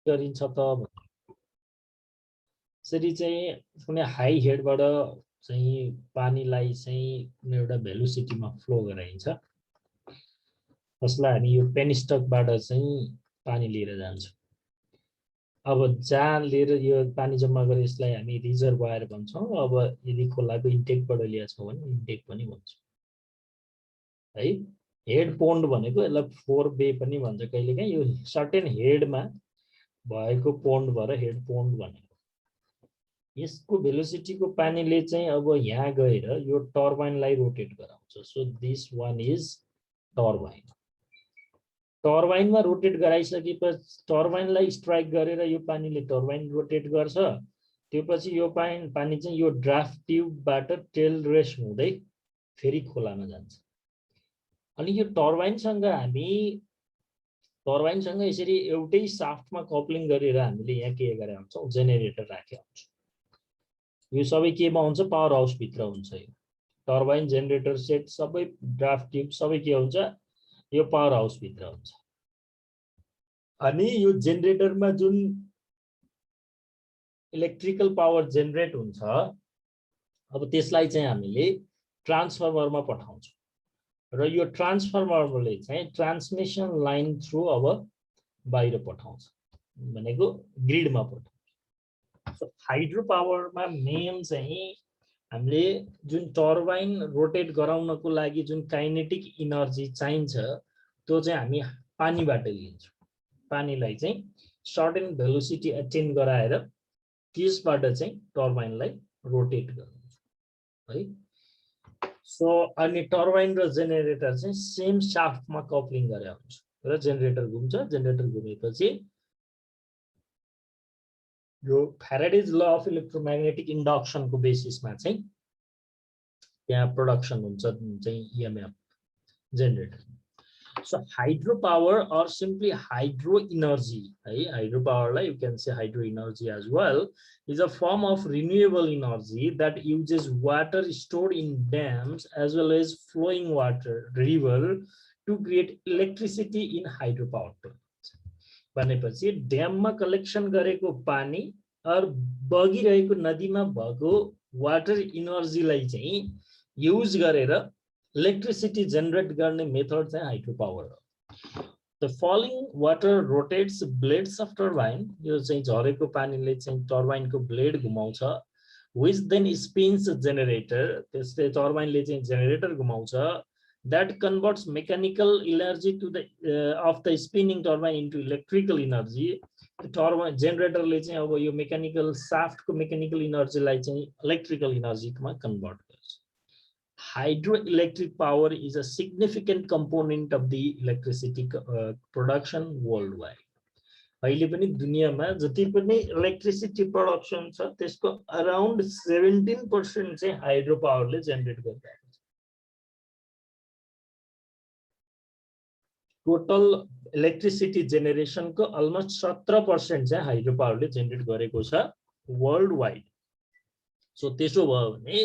गरिन्छ त यसरी चाहिँ कुनै हाई हेडबाट चाहिँ पानीलाई चाहिँ कुनै एउटा भेलोसिटीमा फ्लो गराइन्छ जसलाई हामी यो पेनिस्टकबाट चाहिँ पानी लिएर जान्छौँ अब जहाँ लिएर यो पानी जम्मा गरेर यसलाई हामी रिजर्भोयर भन्छौँ अब यदि खोलाको इन्टेकबाट ल्याछौँ भने इन्टेक पनि भन्छौँ है हेड पोन्ड भनेको यसलाई फोर बे पनि भन्छ कहिलेकाहीँ यो सर्टेन हेडमा भएको पोन्ड भएर हेड पोन्ड भनेको यसको भेलोसिटीको पानीले चाहिँ अब यहाँ गएर यो टर्बाइनलाई रोटेट गराउँछ so this one is turbine टर्बाइनमा रोटेट गराइसकेपछि टर्बाइनलाई स्ट्राइक गरेर यो पानीले टर्बाइन रोटेट गर्छ त्यसपछि यो पानी चाहिँ यो ड्राफ्ट ट्युबबाट टेल रेस हुँदै फेरि खोलामा जान्छ अनि यो टर्बाइनसँग यसरी एउटै साफ्टमा कपलिङ गरेर हामीले यहाँ के गरेका हुन्छौँ जेनेरेटर राखेका हुन्छौँ यो सबै केमा हुन्छ पावर हाउस भित्र हुन्छ यो टर्बाइन जेनेरेटर सेट सबै ड्राफ्ट ट्युब सबै के हुन्छ यो पावर हाउस भित्र हुन्छ अनि यो जेनेरेटरमा जुन इलेक्ट्रिकल पावर जेनेरेट हुन्छ अब त्यसलाई चाहिँ हामीले ट्रान्सफर्मरमा पठाउँछौँ र यो ट्रान्सफर्मरले चाहिँ ट्रान्समिसन लाइन थ्रु अब बाहिर पठाउँछ भनेको ग्रिडमा पठाउँछ सो हाइड्रो पावरमा मेन चाहिँ हामीले जुन टर्बाइन रोटेट गराउनको लागि जुन काइनेटिक इनर्जी चाहिन्छ त्यो चाहिँ हामी पानीबाट लिन्छौँ पानीलाई चाहिँ सर्टेन भेलोसिटी अटेन गराएर त्यसबाट चाहिँ टर्बाइनलाई रोटेट गर्नुहुन्छ है सो अनि टर्बाइन र जेनेरेटर चाहिँ सेम शाफ्टमा कपलिङ गरेर हुन्छ र जेनेरेटर घुम्छ जेनेरेटर घुमेपछि यो फ्याराडेज ल अफ इलेक्ट्रोम्याग्नेटिक इन्डक्सनको बेसिसमा चाहिँ त्यहाँ प्रोडक्सन हुन्छ चाहिँ EMF generator so hydro power or simply hydro energy है हाइड्रो पावरलाई you can say hydro energy as well is a form of renewable energy that uses water stored in dams as well as flowing water river to create electricity in hydropower plants. भनेपछि ड्याममा collection गरेको पानी और बगिरहेको नदीमा भएको water इनर्जीलाई चाहिँ use गरेर electricity generate गर्ने मेथड चाहिँ हाइड्रो पावर हो The falling water rotates blades of turbine. यो चाहिँ झरेको पानीले चाहिँ टर्बाइनको ब्लेड घुमाउँछ which then spins generator. त्यसले टर्बाइनले चाहिँ जेनेरेटर घुमाउँछ that converts mechanical energy to the of the spinning turbine into electrical energy. Turbine जेनेरेटरले चाहिँ अब यो मेकानिकल शाफ्टको मेकानिकल एनर्जीलाई चाहिँ इलेक्ट्रिकल एनर्जीमा कन्भर्ट गर्छ Hydroelectric power is a significant component of the electricity production worldwide. अहिले पनि दुनियामा जति पनि इलेक्ट्रिसिटी प्रोडक्सन छ त्यसको अराउन्ड 17% चाहिँ हाइड्रो पावरले जेनेरेट गरिरहेको छ टोटल इलेक्ट्रिसिटी जेनेरेसनको अलमोस्ट 17% चाहिँ हाइड्रो पावरले जेनेरेट गरेको छ वर्ल्ड वाइड सो त्यसो भयो भने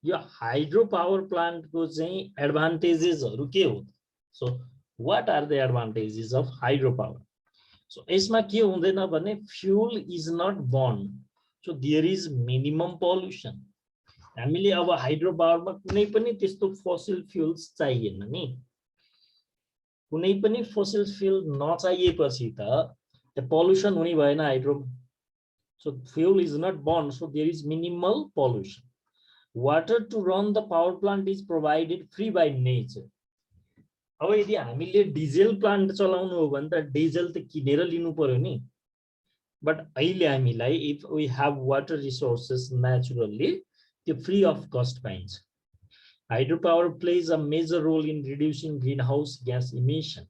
यो हाइड्रो पावर प्लान्ट को चाहिँ एडभान्टेजेसहरु के हो so what are the advantages of hydro power so यसमा के हुँदैन भने fuel is not burn so there is minimum pollution हामीले अब हाइड्रो पावरमा कुनै पनि त्यस्तो फसिल फ्यूल्स चाहिएन नि कुनै पनि फसिल फ्यूल नचाहिएपछि त पोल्युसन हुने भएन हाइड्रोमा so fuel is not burn so there is minimal pollution Water to run the power plant is provided free by nature. अब यदि हामीले डिजेल प्लान्ट चलाउनु हो भने त डिजेल त किनेर लिनु पर्यो नि बट अहिले हामीलाई if we have water resources naturally त्यो फ्री अफ कस्ट पाइन्छ hydro power plays a major role in reducing green house gas emission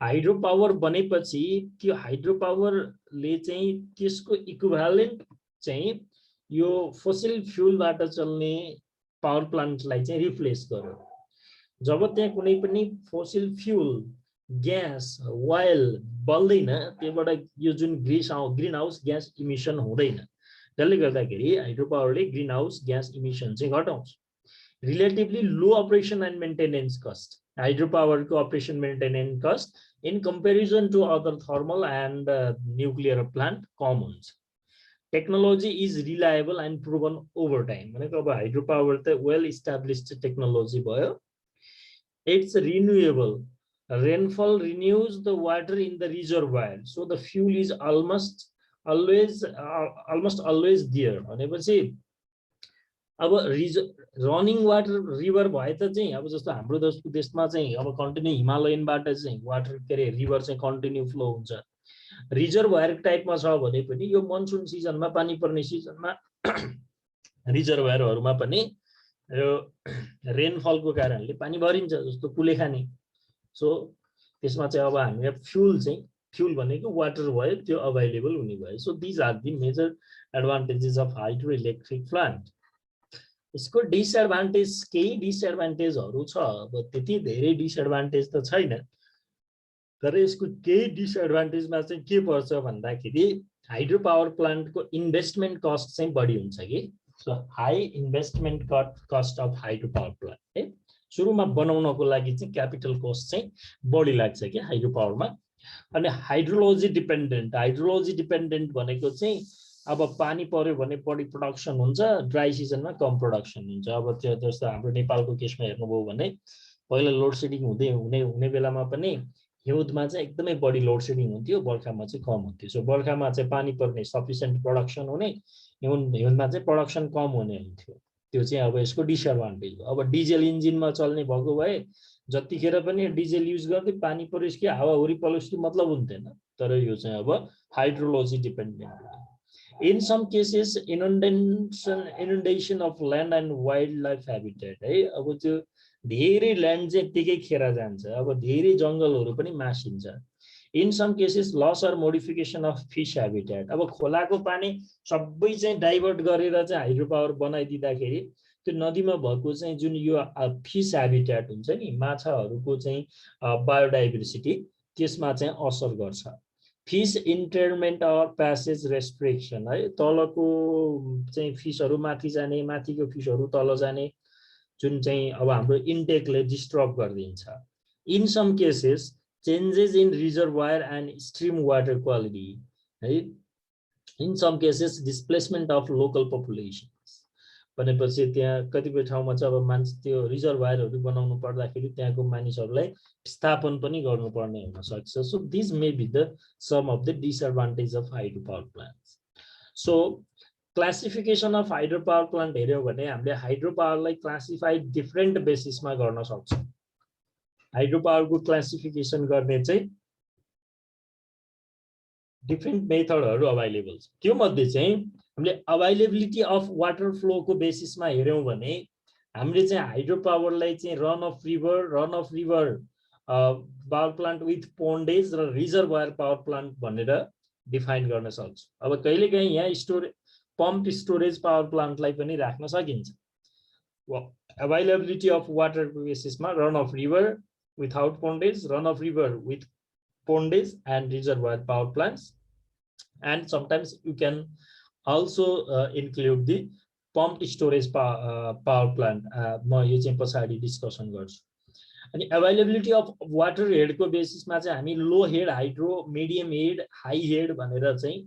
hydro power बनेपछि त्यो हाइड्रो पावरले चाहिँ त्यसको इक्विभ्यालेन्ट चाहिँ यो फसिल फ्यूलबाट चल्ने पावर प्लान्टलाई चाहिँ रिप्लेस गर्यो जब त्यहाँ कुनै पनि फसिल फ्यूल ग्यास ओइल बल्दैन त्यसबाट यो जुन ग्रीन हाउस ग्यास इमिसन हुँदैन त्यसले गर्दाखेरि हाइड्रो पावरले ग्रीन हाउस ग्यास इमिसन चाहिँ घटाउँछ relatively low operation and maintenance cost hydro पावरको operation maintenance cost in comparison to other thermal and nuclear plant कम हुन्छ technology is reliable and proven over time भनेको अब हाइड्रो पावर त well established technology भयो it's renewable rainfall renews the water in the reservoir so the fuel is almost always there भनेपछि अब running water river भए त चाहिँ अब जस्तो हाम्रो देशमा चाहिँ अब कन्टिन्यू हिमालयनबाट चाहिँ वाटर के अरे रिभर चाहिँ कन्टिन्यू फ्लो हुन्छ रिजर्भयर टाइपमा छ भने पनि यो मनसुन सिजनमा पानी पर्ने सिजनमा रिजर्भयरहरुमा पनि यो रेनफलको कारणले पानी भरिन्छ जस्तो कुलेखानी सो त्यसमा चाहिँ अब हामीले फ्युल भनेको वाटर भयो त्यो अवेलेबल हुने भयो so these are the major advantages of hydroelectric plant यसको डिसएडभान्टेज केही डिसएडभान्टेजहरु छ अब त्यति धेरै डिसएडभान्टेज त छैन तर यसको केही डिसएडभान्टेजमा चाहिँ के पर्छ भन्दाखेरि हाइड्रो पावर प्लान्टको इन्भेस्टमेन्ट कस्ट चाहिँ बढी हुन्छ कि so high investment cost of hydro power plant है सुरुमा बनाउनको लागि चाहिँ क्यापिटल कस्ट चाहिँ बढी लाग्छ कि हाइड्रो पावरमा अनि हाइड्रोलोजी डिपेन्डेन्ट भनेको चाहिँ अब पानी पर्यो भने बढी प्रोडक्सन हुन्छ ड्राई सिजनमा कम प्रोडक्सन हुन्छ अब त्यो जस्तो हाम्रो नेपालको केसमा हेर्नुभयो भने पहिला लोड सेडिङ हुने बेलामा पनि हिउँदमा चाहिँ एकदमै बढी लोड सेडिङ हुन्थ्यो बर्खामा चाहिँ कम हुन्थ्यो सो बर्खामा चाहिँ पानी पर्ने सफिसिएन्ट प्रोडक्सन हुने हिउँदमा चाहिँ प्रोडक्सन कम हुने हुन्थ्यो त्यो चाहिँ अब यसको डिसएडभान्टेज हो अब डिजेल इन्जिनमा चल्ने भएको भए जतिखेर पनि डिजेल युज गर्दै पानी परोस् कि हावाहुरी पलोस् कि मतलब हुन्थेन तर यो चाहिँ अब hydrology dependent in some cases inundation of land and wildlife habitat है अब त्यो धेरै ल्यान्ड चाहिँ त्यतिकै खेर जान्छ अब धेरै जंगलहरु पनि मासिन्छ in some cases loss or modification of fish habitat अब खोलाको पानी सबै चाहिँ डाइभर्ट गरेर चाहिँ हाइड्रो पावर बनाइदिँदाखेरि त्यो नदीमा भएको चाहिँ जुन यो फिश ह्याबिटेट हुन्छ नि माछाहरुको चाहिँ बायोडाइभर्सिटी त्यसमा चाहिँ असर गर्छ फिश इन्टरमेन्ट अर प्यासेज रेस्ट्रिक्सन है तलको चाहिँ फिशहरु माथि जाने माथिको फिशहरु तल जाने जुन चाहिँ अब हाम्रो इन्टेकले डिस्टर्ब गरिदिन्छ in some cases changes in reservoir and stream water quality है in some cases displacement of local population भनेपछि त्यहाँ कतिपय ठाउँमा चाहिँ अब मान्छे त्यो रिजर्भयरहरु बनाउनु पर्दाखेरि त्यहाँको मानिसहरुलाई स्थापन पनि गर्नुपर्ने हुन सक्छ so this may be the some of the disadvantage of hydro power plants so classification of hydro power plant हेर्यो भने हामीले हाइड्रो पावरलाई क्लासिफाइड डिफरेन्ट बेसिसमा गर्न सक्छौं हाइड्रो पावरको क्लासिफिकेसन गर्ने चाहिँ डिफरेन्ट मेथडहरु अवेलेबल छ त्यो मध्ये चाहिँ हामीले अवेलेबिलिटी अफ वाटर फ्लोको बेसिसमा हेर्यौं भने हामीले चाहिँ हाइड्रो पावरलाई चाहिँ run of river power plant with pondage र रिजर्भयर पावर प्लान्ट भनेर डिफाइन गर्न सक्छौं अब कहिलेकाहीँ यहाँ पम्प स्टोरेज पावर प्लान्टलाई पनि राख्न सकिन्छ अवेलेबिलिटी अफ वाटर बेसिसमा run of river without pondage run of river with pondage and reservoir power plants and sometimes you can also include the pumped storage power plant म यो चाहिँ पछाडी discussion गर्छु अनि अवेलेबिलिटी अफ वाटर हेडको बेसिसमा चाहिँ हामी low head hydro medium head high head भनेर चाहिँ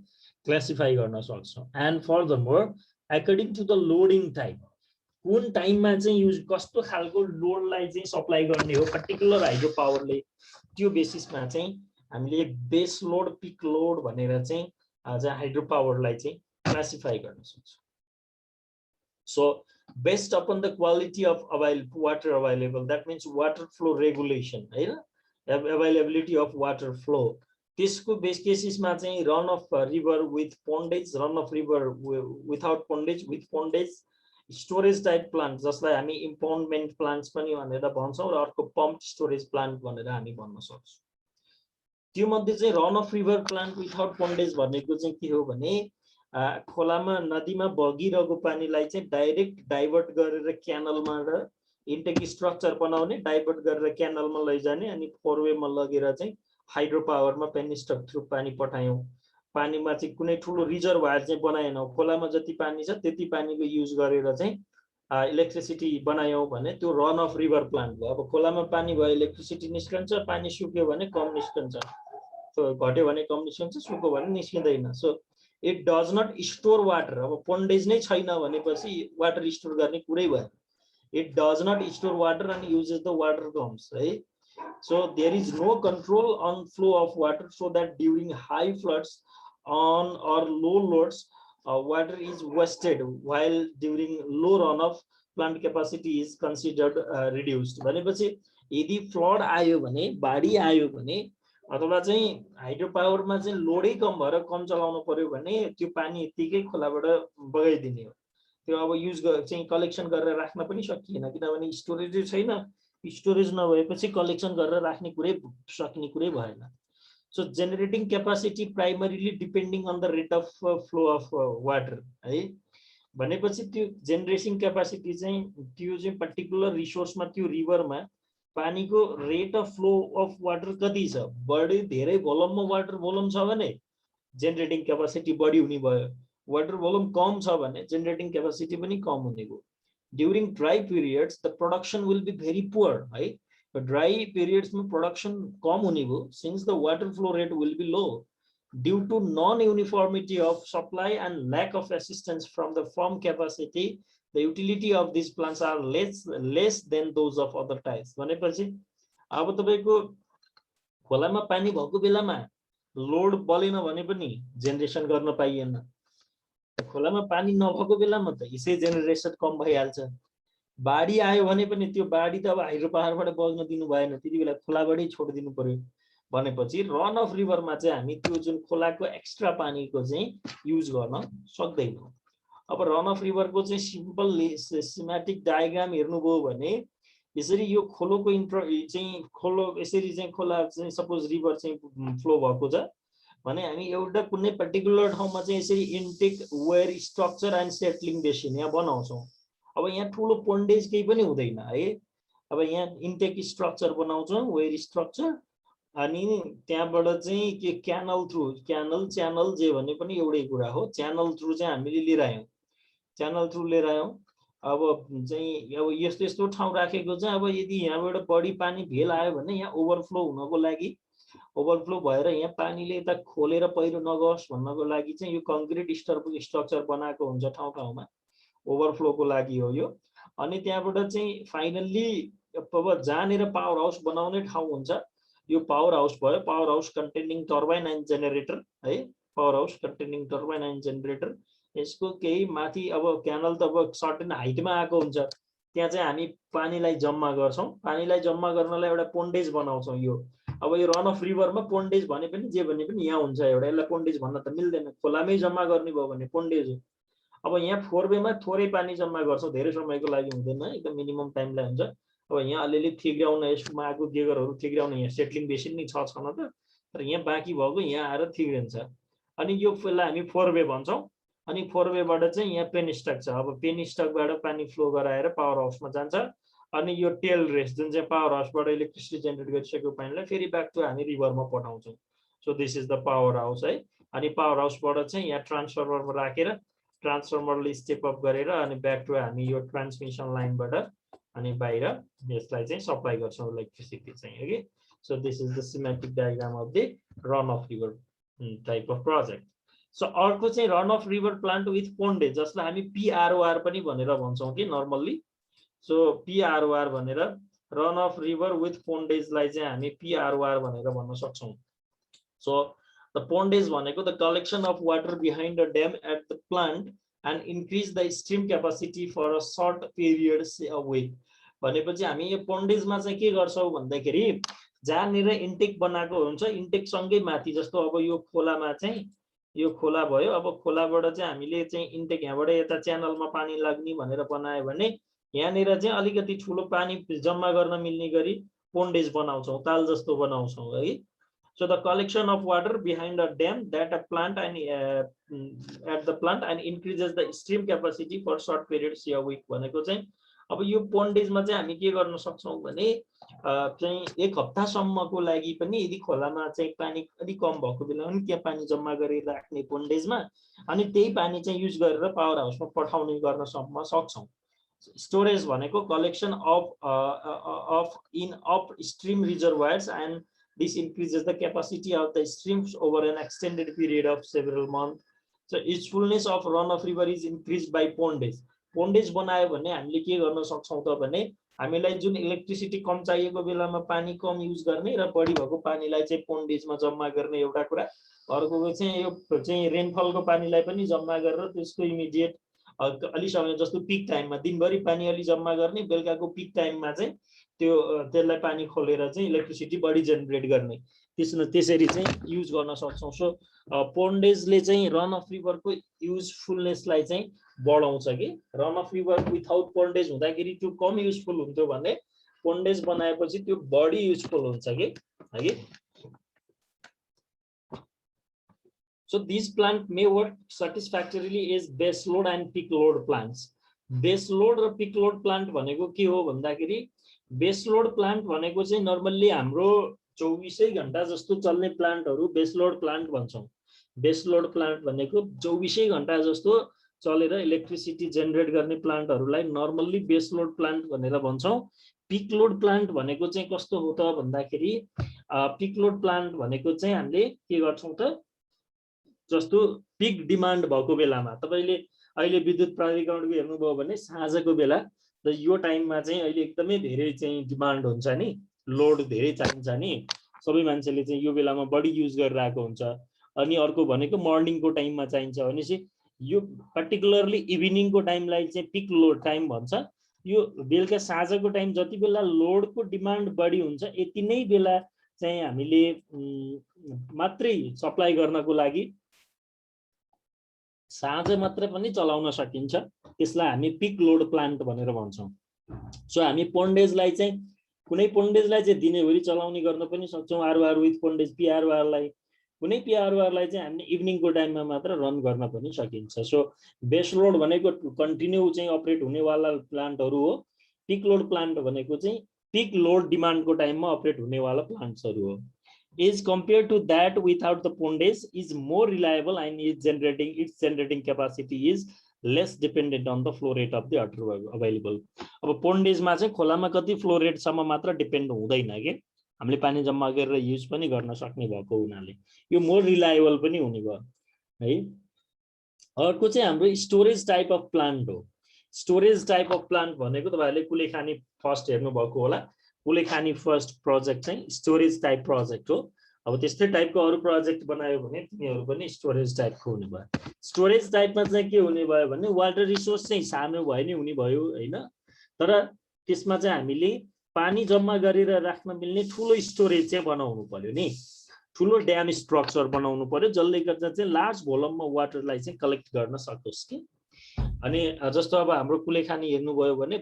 क्लासिफाई गर्न सक्छौं and furthermore according to the loading time कुन टाइममा चाहिँ युज कस्तो खालको लोडलाई चाहिँ सप्लाई गर्ने हो पर्टिकुलर हाइड्रो पावरले त्यो बेसिसमा चाहिँ हामीले बेस लोड पिक लोड भनेर चाहिँ आज हाइड्रो पावरलाई चाहिँ classify गर्न सक्छौं so based upon the quality of water available that means water flow regulation हैन availability of water flow त्यसको बेस केसेसमा चाहिँ run of river with pondage run of river without pondage with pondage storage type plant जसलाई हामी इम्पाउन्डमेन्ट plants पनि भनेर भन्छौं र अर्को pump storage plant भनेर हामी भन्न सक्छौं त्यो मध्ये चाहिँ run of river plant without pondage भनेको चाहिँ के हो भने खोलामा नदीमा बगिरहेको पानीलाई चाहिँ डाइरेक्ट डाइभर्ट गरेर क्यानलमा र इन्टेक स्ट्रक्चर बनाउने डाइभर्ट गरेर क्यानलमा लैजाने अनि फोरवेमा लगेर चाहिँ हाइड्रो पावरमा पेनिस्टक थ्रु पानी पठायौं पानीमा चाहिँ कुनै ठुलो रिजर्भयर चाहिँ बनाएनौ खोलामा जति पानी छ त्यति पानीको युज गरेर चाहिँ इलेक्ट्रिसिटी बनायौं भने त्यो रन अफ रिभर प्लान्ट भयो। अब खोलामा पानी भयो इलेक्ट्रिसिटी निस्कन्छ, पानी सुक्यो भने कम निस्कन्छ, त्यो घट्यो भने कम निस्कन्छ, सुक्यो भने निस्किँदैन। So it does not store water. अब पोन्डेज नै छैन भनेपछि वाटर स्टोर गर्ने कुरै भएन। It does not store water and uses the water comes है। So there is no control on flow of water, so that during high floods on or low loads, water is wasted, while during low runoff, plant capacity is considered reduced. भनेपछि यदि flood आयो भने, बाढी आयो भने, अथवा चाहिँ hydro पावरमा चाहिँ लोडै कम भएर कम चलाउनु पर्यो भने त्यो पानी यतिकै खोलाबाट बगाइदिने हो। त्यो अब युज चाहिँ कलेक्सन गरेर राख्न पनि सकिएन, किनभने स्टोरेजै छैन। स्टोरेज नभएपछि कलेक्सन गरेर राख्ने कुरै सक्ने कुरै भएन। So generating capacity primarily depending on the rate of flow of water है। भनेपछि त्यो जेनेरेटिङ क्यापासिटी चाहिँ त्यो चाहिँ पर्टिकुलर रिसोर्समा, त्यो रिभरमा पानीको rate of flow of water कति छ। बढी धेरै भोल्युममा वाटर भोल्युम छ भने जेनेरेटिङ क्यापासिटी बढी हुने भयो, वाटर भोल्युम कम छ भने जेनेरेटिङ क्यापासिटी पनि कम हुने भयो। During dry periods, the production will be very poor, right? But dry periods में production कम होने को, since the water flow rate will be low due to non-uniformity of supply and lack of assistance from the firm capacity. The utility of these plants are less than those of other types. भनेपछि अब तपाईको खोलामा पानी भएको बेलामा load बलेन भने पनि जेनेरेसन गर्न पाइएन। खोलामा पानी नभएको बेलामा त यसै जेनेरेसन कम भइहाल्छ। बाढी आयो भने पनि त्यो बाढी त अब हाइड्रो पावरबाट बग्न दिनु भएन, त्यति बेला खोलाबाटै छोडिदिनु पर्यो। भनेपछि रन अफ रिभरमा चाहिँ हामी त्यो जुन खोलाको एक्स्ट्रा पानीको चाहिँ युज गर्न सक्दैनौँ। अब रन अफ रिभरको चाहिँ सिम्पल सिमेटिक डायग्राम हेर्नुभयो भने यसरी यो खोलोको चाहिँ खोलो यसरी चाहिँ खोला चाहिँ सपोज रिभर चाहिँ फ्लो भएको छ भने हामी एउटा कुनै पर्टिकुलर ठाउँमा चाहिँ यसरी intake weir structure and settling basin यहाँ बनाउँछौँ। अब यहाँ ठुलो पोन्डेज केही पनि हुँदैन है। अब यहाँ इन्टेक स्ट्रक्चर बनाउँछौँ, वेयर स्ट्रक्चर, अनि त्यहाँबाट चाहिँ के क्यानल थ्रु, क्यानल च्यानल जे भने पनि एउटै कुरा हो। च्यानल थ्रु चाहिँ हामीले लिएर आयौँ, च्यानल थ्रु लिएर आयौँ। अब चाहिँ अब यस्तो यस्तो ठाउँ राखेको चाहिँ अब यदि यहाँबाट बढी पानी भेल आयो भने यहाँ ओभरफ्लो हुनको लागि, ओभरफ्लो भएर यहाँ पानीले यता खोलेर पहिरो नगओस् भन्नको लागि चाहिँ यो कङ्क्रिट स्ट्रक्चर बनाएको हुन्छ ठाउँ ठाउँमा, ओभरफ्लोको लागि हो यो। अनि त्यहाँबाट चाहिँ फाइनल्ली अब जहाँनिर पावर हाउस बनाउने ठाउँ हुन्छ यो पावर हाउस भयो, power house containing turbine and generator है, power house containing turbine and generator. यसको केही माथि अब क्यानल त अब सर्टेन हाइटमा आएको हुन्छ, त्यहाँ चाहिँ हामी पानीलाई जम्मा गर्छौँ। पानीलाई जम्मा गर्नलाई एउटा पोन्डेज बनाउँछौँ। यो अब यो रन अफ रिभरमा पोन्डेज भने पनि जे भने पनि यहाँ हुन्छ एउटा, यसलाई पोन्डेज भन्न त मिल्दैन, खोलामै जम्मा गर्ने भयो भने पोन्डेज हो। अब यहाँ 4 वेमा थोरै पानी जम्मा गर्छौँ, धेरै समयको लागि हुँदैन, एकदम मिनिमम टाइमलाई हुन्छ। अब यहाँ अलिअलि थिग्राउन, यसमा आएको गेगरहरू थिग्राउन, यहाँ सेटलिङ बेसिन नि छ न त, तर यहाँ बाँकी भएको यहाँ आएर थिग्रिन्छ। अनि यो फुललाई हामी 4 वे भन्छौँ। अनि 4 वेबाट चाहिँ यहाँ पेन स्टक छ। अब पेन स्टकबाट पानी फ्लो गराएर पावर हाउसमा जान्छ। अनि यो टेल रेस जुन चाहिँ पावर हाउसबाट इलेक्ट्रिसिटी जेनेरेट गरिसकेको पानीलाई फेरि ब्याक टु हामी रिभरमा पठाउँछौँ। So this is the power house है। अनि पावर हाउसबाट चाहिँ यहाँ ट्रान्सफर्मरमा राखेर ट्रान्सफर्मरले स्टेप अप गरेर अनि ब्याक टु हामी यो ट्रान्समिसन लाइनबाट अनि बाहिर यसलाई चाहिँ सप्लाई गर्छौँ इलेक्ट्रिसिटी चाहिँ है। So this is the semantic diagram of the run of river type of project. So अर्को चाहिँ run of river plant with pondage, जसलाई हामी पिआरओआर पनि भनेर भन्छौँ कि नर्मल्ली। सो पिआरओआर भनेर रन अफ रिभर विथ पोन्डेजलाई चाहिँ हामी पिआरओआर भनेर भन्न सक्छौँ। सो द पोन्डेज भनेको the collection of water behind a dam at the plant and increase the stream capacity for a short period a week. भनेपछि हामी यो पोन्डेजमा चाहिँ के गर्छौँ भन्दाखेरि जहाँनिर इन्टेक बनाएको हुन्छ इन्टेकसँगै माथि, जस्तो अब यो खोलामा चाहिँ यो खोला भयो, अब खोलाबाट चाहिँ हामीले चाहिँ इन्टेक यहाँबाट यता च्यानलमा पानी लाग्ने भनेर बनायो भने यहाँनिर चाहिँ अलिकति ठुलो पानी जम्मा गर्न मिल्ने गरी पोन्डेज बनाउँछौँ, ताल जस्तो बनाउँछौँ है। So the collection of water behind a dam that a plant and at the plant and increases the stream capacity for short periods a week भनेको चाहिँ अब यो पोन्डेजमा चाहिँ हामी के गर्न सक्छौँ भने चाहिँ 1 हप्तासम्मको लागि पनि यदि खोलामा चाहिँ पानी अलिक कम भएको बेलामा पनि त्यहाँ पानी जम्मा गरेर राख्ने पोन्डेजमा, अनि त्यही पानी चाहिँ युज गरेर पावर हाउसमा पठाउने गर्न सक्छौँ। स्टोरेज भनेको collection of in upstream reservoirs and this increases the capacity of the streams over an extended period of several month. So usefulness of run of river is increase by pondage. Pondage बनायो भने हामीले के गर्न सक्छौँ त भने हामीलाई जुन इलेक्ट्रिसिटी कम चाहिएको बेलामा पानी कम युज गर्ने र बढी भएको पानीलाई चाहिँ पोन्डेजमा जम्मा गर्ने एउटा कुरा. अर्को चाहिँ यो चाहिँ रेनफलको पानीलाई पनि जम्मा गरेर त्यसको इमिडिएट अलि समय जस्तो पिक टाइममा दिनभरि पानी अलि जम्मा गर्ने, बेलुकाको पिक टाइममा चाहिँ त्यसलाई पानी खोलेर चाहिँ इलेक्ट्रिसिटी बढी जेनेरेट गर्ने, त्यसरी चाहिँ युज गर्न सक्छौँ. सो पोन्डेजले चाहिँ रन अफ रिभरको युजफुलनेसलाई चाहिँ बढाउँछ कि. Run of river without pondage हुँदाखेरि त्यो कम युजफुल हुन्थ्यो भने पोन्डेज बनाएपछि त्यो बढी युजफुल हुन्छ कि है. So these plants may work satisfactorily as base load and peak load plants. Base load र peak load plant भनेको के हो भन्दाखेरि base load plant भनेको चाहिँ नर्मल्ली हाम्रो 24 घण्टा जस्तो चल्ने प्लान्टहरु बेस लोड प्लान्ट भन्छौं. बेस लोड प्लान्ट भनेको 24 घण्टा जस्तो चलेर इलेक्ट्रिसिटी जेनेरेट गर्ने प्लान्टहरुलाई नर्मल्ली बेस लोड प्लान्ट भनेर भन्छौं. पिक लोड प्लान्ट भनेको चाहिँ कस्तो हो त भन्दाखेरि पिक लोड प्लान्ट भनेको चाहिँ हामीले के गर्छौं त जस्तो पिक डिमान्ड भएको बेलामा तपाईले अहिले विद्युत प्राधिकरणको हेर्नुभयो भने साँझको बेला र यो टाइममा चाहिँ अहिले एकदमै धेरै चाहिँ डिमान्ड हुन्छ नि, लोड धेरै चाहिन्छ नि, सबै मान्छेले चाहिँ यो बेलामा बढी युज गरिरहेको हुन्छ. अनि अर्को भनेको मर्निङको टाइममा चाहिन्छ भनेपछि यो पर्टिकुलरली इभिनिङको टाइमलाई चाहिँ पिक लोड टाइम भन्छ. यो बेलुका साँझको टाइम जति बेला लोडको डिमान्ड बढी हुन्छ यति नै बेला चाहिँ हामीले मात्रै सप्लाई गर्नको लागि साँझ मात्र पनि चलाउन सकिन्छ, त्यसलाई हामी पिक लोड प्लान्ट भनेर भन्छौं. सो हामी पोन्डेजलाई चाहिँ कुनै पोन्डेजलाई चाहिँ दिनैभरि चलाउने गर्न पनि सक्छौं, आरओआर विथ पोन्डेज पीआरओआरलाई. कुनै पीआरओआरलाई चाहिँ हामीले इभिनिङको टाइममा मात्र रन गर्न पनि सकिन्छ. सो बेस लोड भनेको कन्टिन्यू चाहिँ अपरेट हुनेवाला प्लान्टहरु हो. पिक लोड प्लान्ट भनेको चाहिँ पिक लोड डिमान्डको टाइममा अपरेट हुनेवाला प्लान्ट्सहरु हो. Is compared to that without the pondage is more reliable and its generating capacity is less dependent on the flow rate of the water available. अब pondage मा चाहिँ खोलामा कति फ्लो रेट सम्म मात्र डिपेन्ड हुँदैन के, हामीले पानी जम्मा गरेर युज पनि गर्न सक्ने भएको हुनाले यो मोर रिलायबल पनि हुने भयो है. अर्को चाहिँ हाम्रो स्टोरेज टाइप अफ प्लान्ट हो. स्टोरेज टाइप अफ प्लान्ट भनेको तपाईहरुले कुलेखानी फर्स्ट हेर्नु भएको होला. कुलेखानी फर्स्ट प्रोजेक्ट चाहिँ स्टोरेज टाइप प्रोजेक्ट हो. अब त्यस्तै टाइपको अरु प्रोजेक्ट बनायो भने तिनीहरु पनि स्टोरेज टाइपको हुने भयो. स्टोरेज टाइपमा चाहिँ के हुने भयो भने वाटर रिसोर्स चाहिँ सानो भए नि हुने भयो हैन, तर त्यसमा चाहिँ हामीले पानी जम्मा गरेर राख्न मिल्ने ठूलो स्टोरेज चाहिँ बनाउनु पर्यो नि, ठूलो ड्याम स्ट्रक्चर बनाउनु पर्यो जसले गर्दा चाहिँ लार्ज भोल्युममा वाटरलाई चाहिँ कलेक्ट गर्न सकोस् कि. अनि जस्तो अब हाम्रो कुलेखानी हेर्नुभयो भने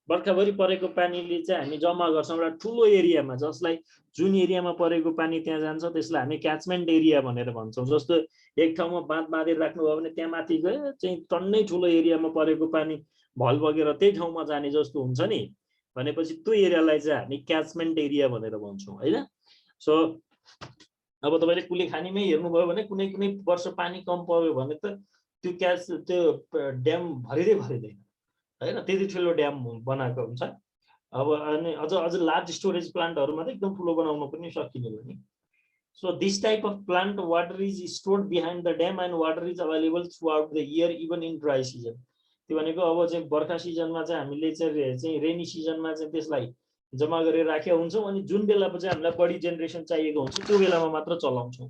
बर्खाभरि परेको पानीले चाहिँ हामी जम्मा गर्छौं एउटा ठूलो एरियामा, जसलाई जुन एरियामा परेको पानी त्यहाँ जान्छ त्यसलाई हामी क्याचमेन्ट एरिया भनेर भन्छौं. जस्तो एक ठाउँमा बाँध बाँधेर राख्नुभयो भने त्यहाँ माथि गयो चाहिँ टन्नै ठूलो एरियामा परेको पानी भल बगेर त्यही ठाउँमा जाने जस्तो हुन्छ नि, भनेपछि त्यो एरियालाई चाहिँ हामी क्याचमेन्ट एरिया भनेर भन्छौं हैन. सो अब तपाईले कुलेखानीमै हेर्नुभयो भने कुनै कुनै वर्ष पानी कम पर्यो भने त त्यो ड्याम भरिँदैन हैन, त्यति ठुलो ड्याम बनाएको हुन्छ. अब अनि अझ लार्ज स्टोरेज प्लान्टहरुमा त एकदम ठुलो बनाउन पनि सकिने हो नि. So this type of plant water is stored behind the dam and water is available throughout the year even in dry season. त्यो भनेको अब चाहिँ बर्खा सिजनमा चाहिँ हामीले चाहिँ रेनी सिजनमा चाहिँ त्यसलाई जम्मा गरेर राखेका हुन्छौं अनि जुन बेला चाहिँ हामीलाई बढी जेनेरेसन चाहिएको हुन्छ त्यो बेलामा मात्र चलाउँछौं.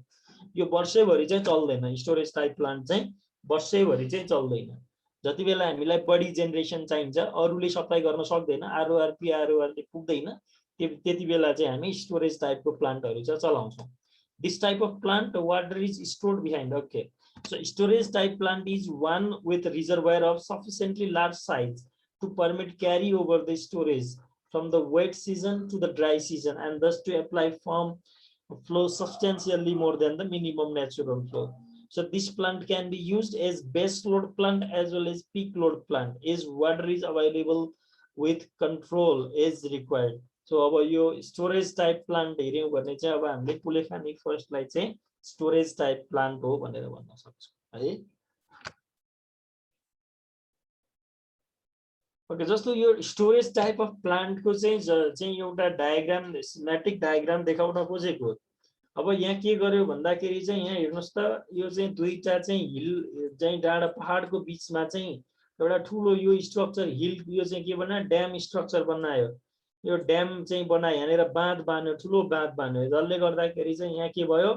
यो वर्षैभरि चाहिँ चल्दैन. स्टोरेज टाइप प्लान्ट चाहिँ वर्षैभरि चाहिँ चल्दैन. जति बेला हामीलाई बढी जेनेरेसन चाहिन्छ अरूले सप्लाई गर्न सक्दैन, आरओआर पीआरओआरले पुग्दैन, त्यति बेला चाहिँ हामी स्टोरेज टाइपको प्लान्टहरु चाहिँ चलाउँछौं. This type of plant water is stored behind. Okay, so storage type plant is one with reservoir of sufficiently large size to permit carry over the storage from the wet season to the dry season and thus to apply firm flow substantially more than the minimum natural flow. So this plant can be used as base load plant as well as peak load plant as water is available with control as required. So अब यो storage type plant हेर्यौं भने चाहिँ अब हामीले कुलेखानी फर्स्टलाई चाहिँ storage type plant हो भनेर भन्न सक्छौं है. ओके, जस्तो यो स्टोरेज टाइप अफ प्लान्टको चाहिँ एउटा डायग्राम, स्कीमेटिक डायग्राम देखाउन खोजेको। अब यहाँ के गर्यो भन्दाखेरि चाहिँ यहाँ हेर्नुस् त, यो चाहिँ दुईटा चाहिँ हिल चाहिँ डाँडा पहाडको बीचमा चाहिँ एउटा ठुलो यो स्ट्रक्चर हिल, यो चाहिँ के बनायो, ड्याम स्ट्रक्चर बनायो। यो ड्याम चाहिँ बनायो, यहाँनिर बाँध बान्यो, ठुलो बाँध बान्यो, जसले गर्दाखेरि चाहिँ यहाँ के भयो,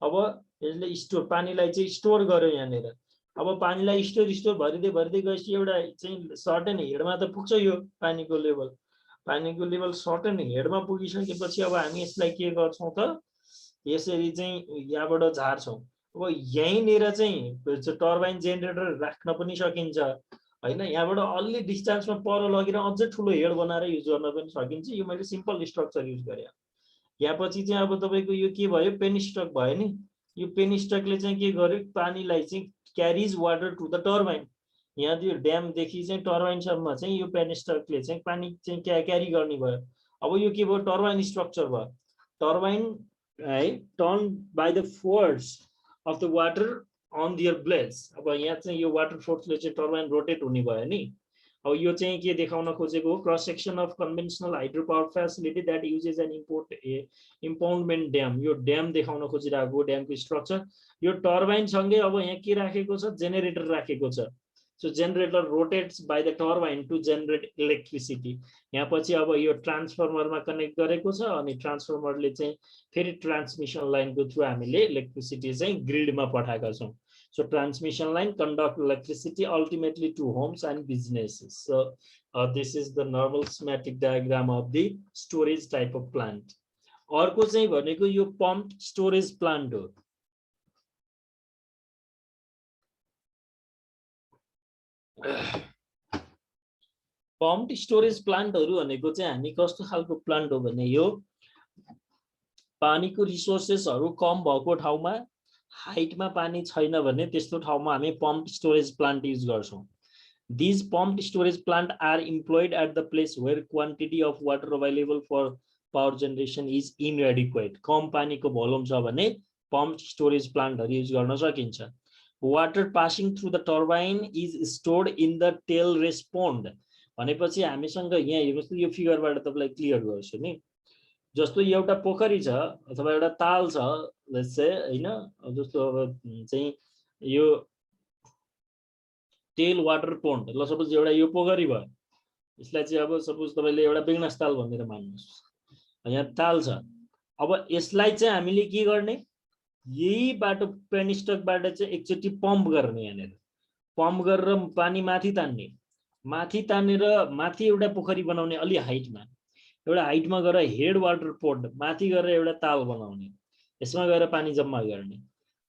अब यसले स्टोर, पानीलाई चाहिँ स्टोर गर्यो यहाँनिर। अब पानीलाई स्टोर भरिँदै गएपछि एउटा चाहिँ सर्टेन हेडमा त पुग्छ यो पानीको लेभल सर्टेन हेडमा पुगिसकेपछि अब हामी यसलाई के गर्छौँ त, यसरी चाहिँ यहाँबाट झार्छौँ। अब यहीँनिर चाहिँ टर्बाइन जेनेरेटर राख्न पनि सकिन्छ हैन, यहाँबाट अलि डिस्टेन्समा पर लगेर अझै ठुलो हेड बनाएर युज गर्न पनि सकिन्छ। यो मैले सिम्पल स्ट्रक्चर युज गरेँ। यहाँ पछि चाहिँ अब तपाईको यो के भयो, पेनिस्टक भयो नि। यो पेनिस्टकले चाहिँ के गर्यो, पानीलाई चाहिँ carries water to the turbine. यहाँ त्यो ड्यामदेखि चाहिँ टर्बाइनसम्म चाहिँ यो पेनिस्टकले चाहिँ पानी चाहिँ क्यारी गर्ने भयो। अब यो के भयो, टर्बाइन स्ट्रक्चर भयो। टर्बाइन है turn by the force of the water on their blades। अब यहाँ चाहिँ यो वाटर फोर्सले चाहिँ टर्बाइन रोटेट हुने भयो नि। अब यो चाहिँ के देखाउन खोजेको, cross section of conventional hydro power facility that uses an impoundment dam. यो ड्याम देखाउन खोजिरहेको, ड्यामको स्ट्रक्चर। यो टर्बाइन सँगै अब यहाँ के राखेको छ, जेनेरेटर राखेको छ। So generator rotates by the turbine to generate electricity. यहाँ पछि अब यो ट्रान्सफर्मरमा कनेक्ट गरेको छ, अनि ट्रान्सफर्मरले चाहिँ फेरि ट्रान्समिसन लाइनको थ्रु हामीले इलेक्ट्रिसिटी चाहिँ ग्रिडमा पठाएका छौँ। So transmission line conduct electricity ultimately to homes and businesses. So this is the normal schematic diagram of the storage type of plant. अर्को चाहिँ भनेको यो pumped storage plant हो। pumped storage plant हरु भनेको चाहिँ हामी कस्तो खालको प्लान्ट हो भने, यो पानीको रिसोर्सेसहरु कम भएको ठाउँमा, हाइटमा पानी छैन भने त्यस्तो ठाउँमा हामी पम्प स्टोरेज प्लान्ट युज गर्छौं। These pumped storage plant are employed at the place where quantity of water available for power generation is inadequate। कम पानीको भोल्युम छ भने पम्प स्टोरेज प्लान्टहरु युज गर्न सकिन्छ। Water passing through the turbine is stored in the tail race pond। भनेपछि हामीसँग यहाँ हेर्नुस्, यो फिगरबाट तपाईलाई क्लियर गर्छु नि। जस्तो एउटा पोखरी छ अथवा एउटा ताल छ, लेट्स से हैन, जस्तो अब चाहिँ यो टेल वाटर पोन्ड, ल सपोज एउटा यो पोखरी भयो, यसलाई चाहिँ अब सपोज तपाईले एउटा बेगनास ताल भनेर मान्नुस्। यहाँ ताल छ, अब यसलाई चाहिँ हामीले के गर्ने, यही बाटो पेनिस्टकबाट चाहिँ एकचोटी पम्प गर्ने, यहाँनिर पम्प गरेर पानी माथि तान्ने, माथि तानेर माथि एउटा पोखरी बनाउने अलि हाइटमा, एउटा हाइटमा गएर हेड वाटर पोन्ड माथि गरेर एउटा ताल बनाउने, यसमा गएर पानी जम्मा गर्ने।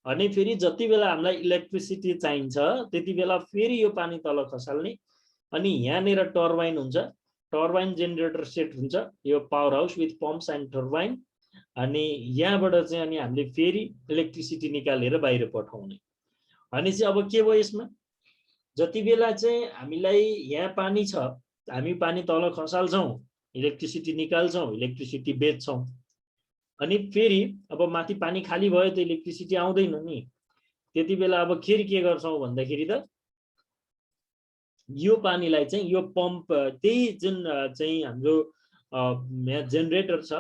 अनि फेरि जति बेला हामीलाई इलेक्ट्रिसिटी चाहिन्छ त्यति बेला फेरि यो पानी तल खसाल्ने। अनि यहाँनिर टर्बाइन हुन्छ, टर्बाइन जेनेरेटर सेट हुन्छ, यो power house with pumps and turbine. अनि यहाँबाट चाहिँ अनि हामीले फेरि इलेक्ट्रिसिटी निकालेर बाहिर पठाउने। अनि चाहिँ अब के भयो यसमा, जति बेला चाहिँ हामीलाई यहाँ पानी छ, हामी पानी तल खसाल्छौँ, इलेक्ट्रिसिटी निकाल्छौँ, इलेक्ट्रिसिटी बेच्छौँ। अनि फेरि अब माथि पानी खाली भयो त इलेक्ट्रिसिटी आउँदैन नि, त्यति बेला अब फेरि के गर्छौँ भन्दाखेरि त यो पानीलाई चाहिँ यो पम्प, त्यही जुन चाहिँ हाम्रो यहाँ जेनेरेटर छ,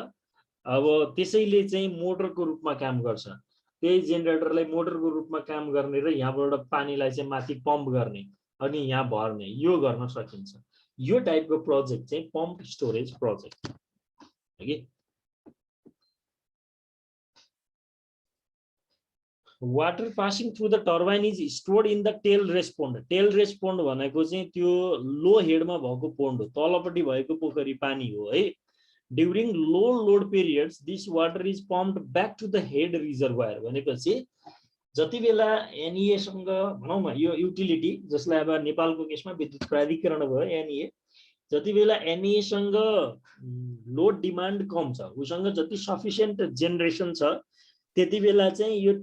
अब त्यसैले चाहिँ मोटरको रूपमा काम गर्छ। त्यही जेनेरेटरलाई मोटरको रूपमा काम गर्ने र यहाँबाट पानीलाई चाहिँ माथि पम्प गर्ने अनि यहाँ भर्ने, यो गर्न सकिन्छ। यो टाइपको प्रोजेक्ट चाहिँ पम्प स्टोरेज प्रोजेक्ट हो कि। Water passing through the turbine is stored in the tailrace pond. Tailrace pond भनेको चाहिँ त्यो लो हेडमा भएको पोन्ड हो, तलपट्टि भएको पोखरी पानी हो है। During low load periods this water is pumped back to the head reservoir. भनेपछि जति बेला एनईए सँग भनौँ न, यो युटिलिटी जसलाई अब नेपालको केसमा विद्युत प्राधिकरण भयो एनईए, जति बेला एनईए सँग लोड डिमान्ड कम छ, उसँग जति सफिसिएन्ट जेनेरेसन छ, त्यति बेला चाहिँ यो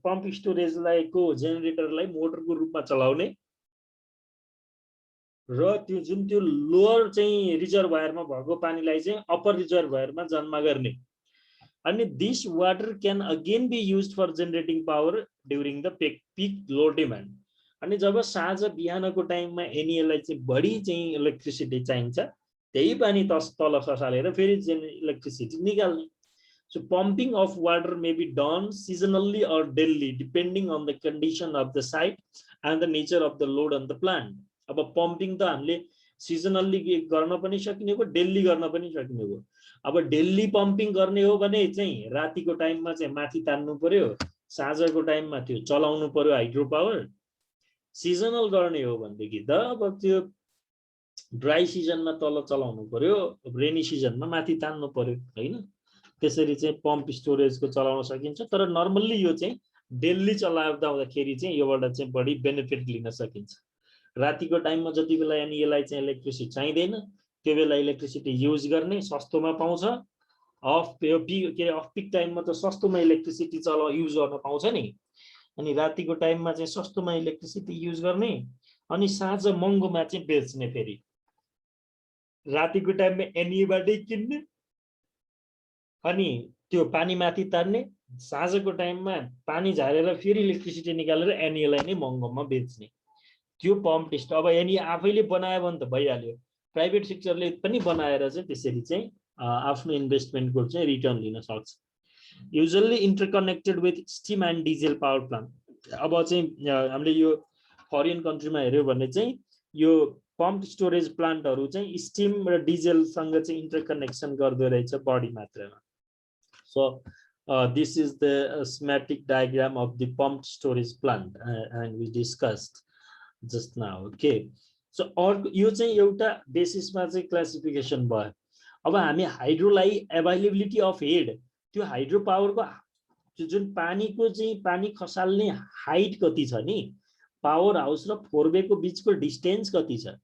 पम्प स्टोरेजलाई को जेनेरेटरलाई मोटरको रूपमा चलाउने र त्यो जुन त्यो लोअर चाहिँ रिजर्भयरमा भएको पानीलाई चाहिँ अप्पर रिजर्भयरमा जम्मा गर्ने। अनि this water can again be used for generating power during the peak load demand. अनि जब साँझ बिहानको टाइममा एनिएललाई चाहिँ बढी चाहिँ इलेक्ट्रिसिटी चाहिन्छ त्यही पानी तल खसालेर फेरि चाहिँ इलेक्ट्रिसिटी निकाल्ने So pumping of water may be done seasonally or daily depending on the condition of the site and the nature of the load on the plant. अब pumping त हामीले seasonally गर्न पनि सकिने हो daily गर्न पनि सकिने हो अब daily pumping गर्ने हो भने चाहिँ रातिको टाइममा चाहिँ माथि तान्नु पर्यो साँझको टाइममा त्यो चलाउनु पर्यो हाइड्रो पावर seasonal गर्ने हो भनेदेखि त अब त्यो ड्राई सिजनमा तल चलाउनु पर्यो रेनी सिजनमा माथि तान्नु पर्यो हैन त्यसरी चाहिँ पम्प स्टोरेजको चलाउन सकिन्छ तर नर्मल्ली यो चाहिँ डेली चलाउँदाखेरि चाहिँ योबाट चाहिँ बढी बेनिफिट लिन सकिन्छ रातिको टाइममा जति बेला अनि यसलाई चाहिँ इलेक्ट्रिसिटी चाहिदैन त्यो बेला इलेक्ट्रिसिटी युज गर्ने सस्तोमा पाउँछ अफ पिक टाइममा त सस्तोमा इलेक्ट्रिसिटी युज गर्न पाउँछ नि अनि रातिको टाइममा चाहिँ सस्तोमा इलेक्ट्रिसिटी युज गर्ने अनि साँझ महँगोमा चाहिँ बेच्ने फेरि रातिको टाइममा एनईबाटै किन्ने अनि त्यो पानी माथि तान्ने साँझको टाइममा पानी झारेर फेरि इलेक्ट्रिसिटी निकालेर एनईलाई नै महँगोमा बेच्ने त्यो पम्प टेस्ट अब एनी आफैले बनायो भने त भइहाल्यो प्राइभेट सेक्टरले पनि बनाएर चाहिँ त्यसरी चाहिँ आफ्नो इन्भेस्टमेन्टको चाहिँ रिटर्न लिन सक्छ usually interconnected with steam and diesel power plant अब चाहिँ हामीले यो फरेन कन्ट्रीमा हेर्यो भने चाहिँ यो पम्प स्टोरेज प्लान्टहरू चाहिँ स्टिम र डिजेलसँग चाहिँ इन्टरकनेक्सन गर्दो रहेछ बढी मात्रामा So this is the schematic diagram of the pumped storage plant and we discussed just now. Okay. So यो चाहिँ एउटा बेसिसमा चाहिँ क्लासिफिकेसन भयो अब हामी हाइड्रोलाई अवेलेबिलिटी अफ हेड त्यो हाइड्रो पावरको जुन पानीको चाहिँ पानी खसाल्ने हाइट कति छ नि पावर हाउस र फोरवेको बीचको डिस्टेन्स कति छ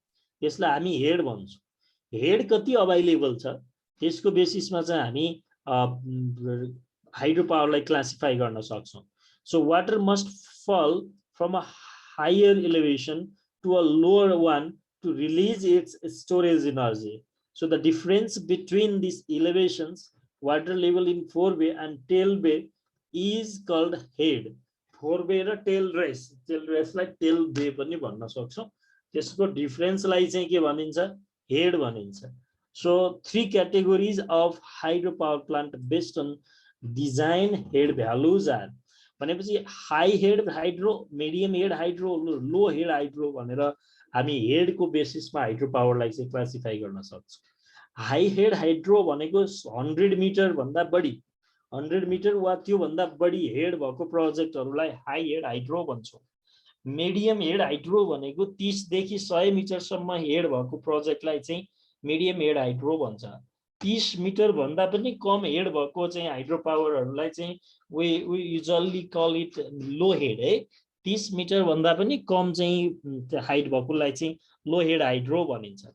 त्यसलाई हामी हेड भन्छौँ हेड कति अवेलेबल छ त्यसको बेसिसमा चाहिँ हामी हाइड्रो पावरलाई क्लासिफाई गर्न सक्छौं so water must fall from a higher elevation to a lower one to release its storage energy so the difference between this elevations water level in forebay and tailway is called head forebay र tail रेसलाई tail बे पनि भन्न सक्छौं त्यसको डिफरेन्सलाई चाहिँ के भनिन्छ head भनिन्छ So 3 categories of hydropower plant based on design head values are भनेपछि high head hydro, medium head hydro, low head hydro भनेर हामी हेड को बेसिसमा हाइड्रो पावरलाई चाहिँ क्लासिफाई गर्न सक्छौं हाई हेड हाइड्रो भनेको 100 मिटर भन्दा बढी 100 मिटर वा त्यो भन्दा बढी हेड भएको प्रोजेक्टहरुलाई हाई हेड हाइड्रो भन्छौं मिडियम हेड हाइड्रो भनेको 30 देखि 100 मिटर सम्म हेड भएको प्रोजेक्टलाई चाहिँ मिडियम हेड हाइड्रो भन्छ 30 मिटर भन्दा पनि कम हेड भएको चाहिँ हाइड्रो पावरहरुलाई चाहिँ we usually call it low head है 30 मिटर भन्दा पनि कम चाहिँ हाइट भएकोलाई चाहिँ लो हेड हाइड्रो भनिन्छ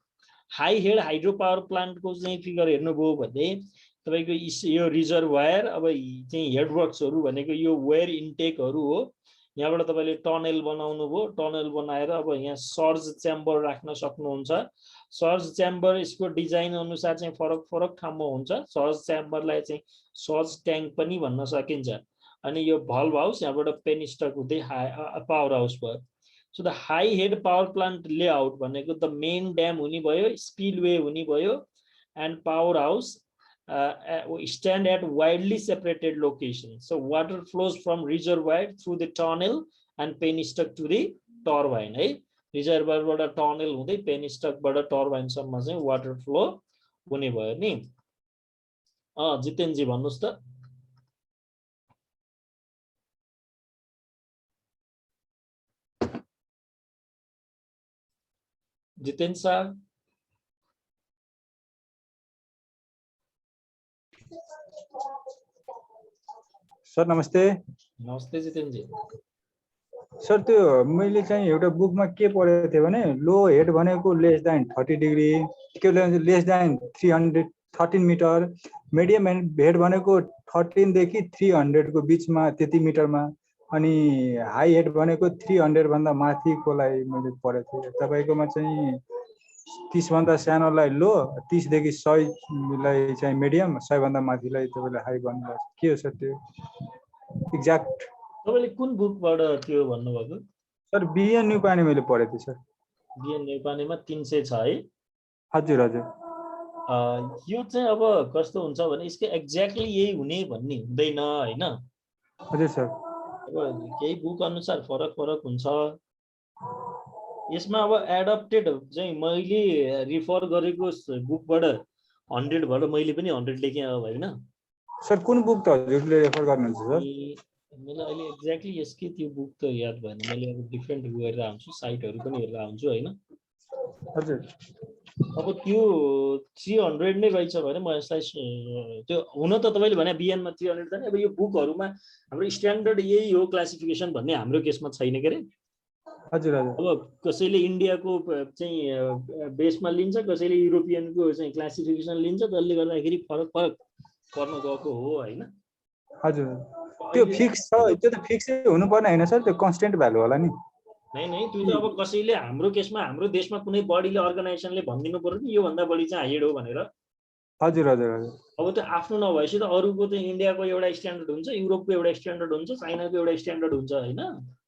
हाई हेड हाइड्रो पावर प्लान्टको चाहिँ फिगर हेर्नुभयो भने तपाईको यो रिजर्भयर अब चाहिँ हेडवर्क्सहरु भनेको यो वेयर इन्टेकहरु हो यहाँबाट तपाईले टनल बनाउनु भो टनल बनाएर अब यहाँ सर्ज च्याम्बर राख्न सक्नुहुन्छ सर्ज च्याम्बर यसको डिजाइन अनुसार चाहिँ फरक ठाउँमा हुन्छ सर्ज च्याम्बरलाई चाहिँ सर्ज ट्याङ्क पनि भन्न सकिन्छ अनि यो भल्भ हाउस यहाँबाट पेनिस्टक हुँदै पावर हाउस भयो so the high head power plant layout भनेको द मेन ड्याम हुने भयो स्पिलवे हुने भयो and power house stand at widely separated locations so water flows from reservoir through the tunnel and penstock to the turbine है reservoir बाट tunnel हुँदै पेनिस्टक बाट turbine सम्म चाहिँ वाटर फ्लो हुने भयो नि जितेन जी भन्नुस् त जितेन सर सर नमस्ते नमस्ते जितेन जी सर त्यो मैले चाहिँ एउटा बुकमा के पढेको थिएँ भने लो हेड भनेको लेस देन 30 डिग्री के less than 313 metre medium head भनेको 13 देखि 300 को बीचमा त्यति मिटरमा अनि हाई हेड भनेको 300 भन्दा माथिकोलाई मैले पढेको थिएँ तपाईकोमा चाहिँ 30 भन्दा सानोलाई लो 30 देखि 100 लाई चाहिँ मिडियम 100 भन्दा माथिलाई तपाईले हाई भन्नुभएको के हो सर त्यो एक्ज्याक्ट तपाईले कुन बुकबाट त्यो भन्नुभएको सर बिएन न्यू पानी मैले पढेको थिएँ सर। बिएन नेपालीमा 300 छ है। हजुर हजुर यो चाहिँ अब कस्तो हुन्छ भने यसको एक्ज्याक्टली यही हुने भन्ने हुँदैन हैन। हजुर सर। अब केही बुक अनुसार फरक फरक हुन्छ। यसमा अब एडप्टेड चाहिँ मैले रिफर गरेको बुकबाट 100 बाट मैले पनि 100 लेखेँ अब हैन। सर कुन बुक त हजुरले रेफर गर्नुहुन्छ सर? मलाई अहिले एक्ज्याक्टली यसकै त्यो बुक त याद भएन। मैले अब डिफरेन्ट गरेर आउँछु, साइटहरु पनि हेरेर आउँछु हैन। हजुर अब त्यो 300 नै रहेछ भने म यसलाई त्यो हुन त तपाईले भने बिएनमा 300 छ नि। अब यो बुकहरुमा हाम्रो स्ट्यान्डर्ड यही हो क्लासिफिकेसन भन्ने हाम्रो केसमा छैन के रे। हजुर हजुर अब कसैले इन्डियाको चाहिँ बेसमा लिन्छ, कसैले युरोपियनको चाहिँ क्लासिफिकेसन लिन्छ, जसले गर्दाखेरि फरक फरक पर्न गएको हो हैन। हजुर त्यो फिक्स छ, त्यो त फिक्सै हुनुपर्ने हैन सर, त्यो कन्स्टेन्ट भ्यालु होला नि। नै त्यो त अब कसैले हाम्रो केसमा हाम्रो देशमा कुनै बडीले अर्गनाइजेसनले भनिदिनु पर्यो नि यो भन्दा बढी चाहिँ हाइड हो भनेर। हजुर हजुर हजुर अब त्यो आफ्नो नभएपछि त अरूको चाहिँ इन्डियाको एउटा स्ट्यान्डर्ड हुन्छ, युरोपको एउटा स्ट्यान्डर्ड हुन्छ, चाइनाको एउटा स्ट्यान्डर्ड हुन्छ हैन।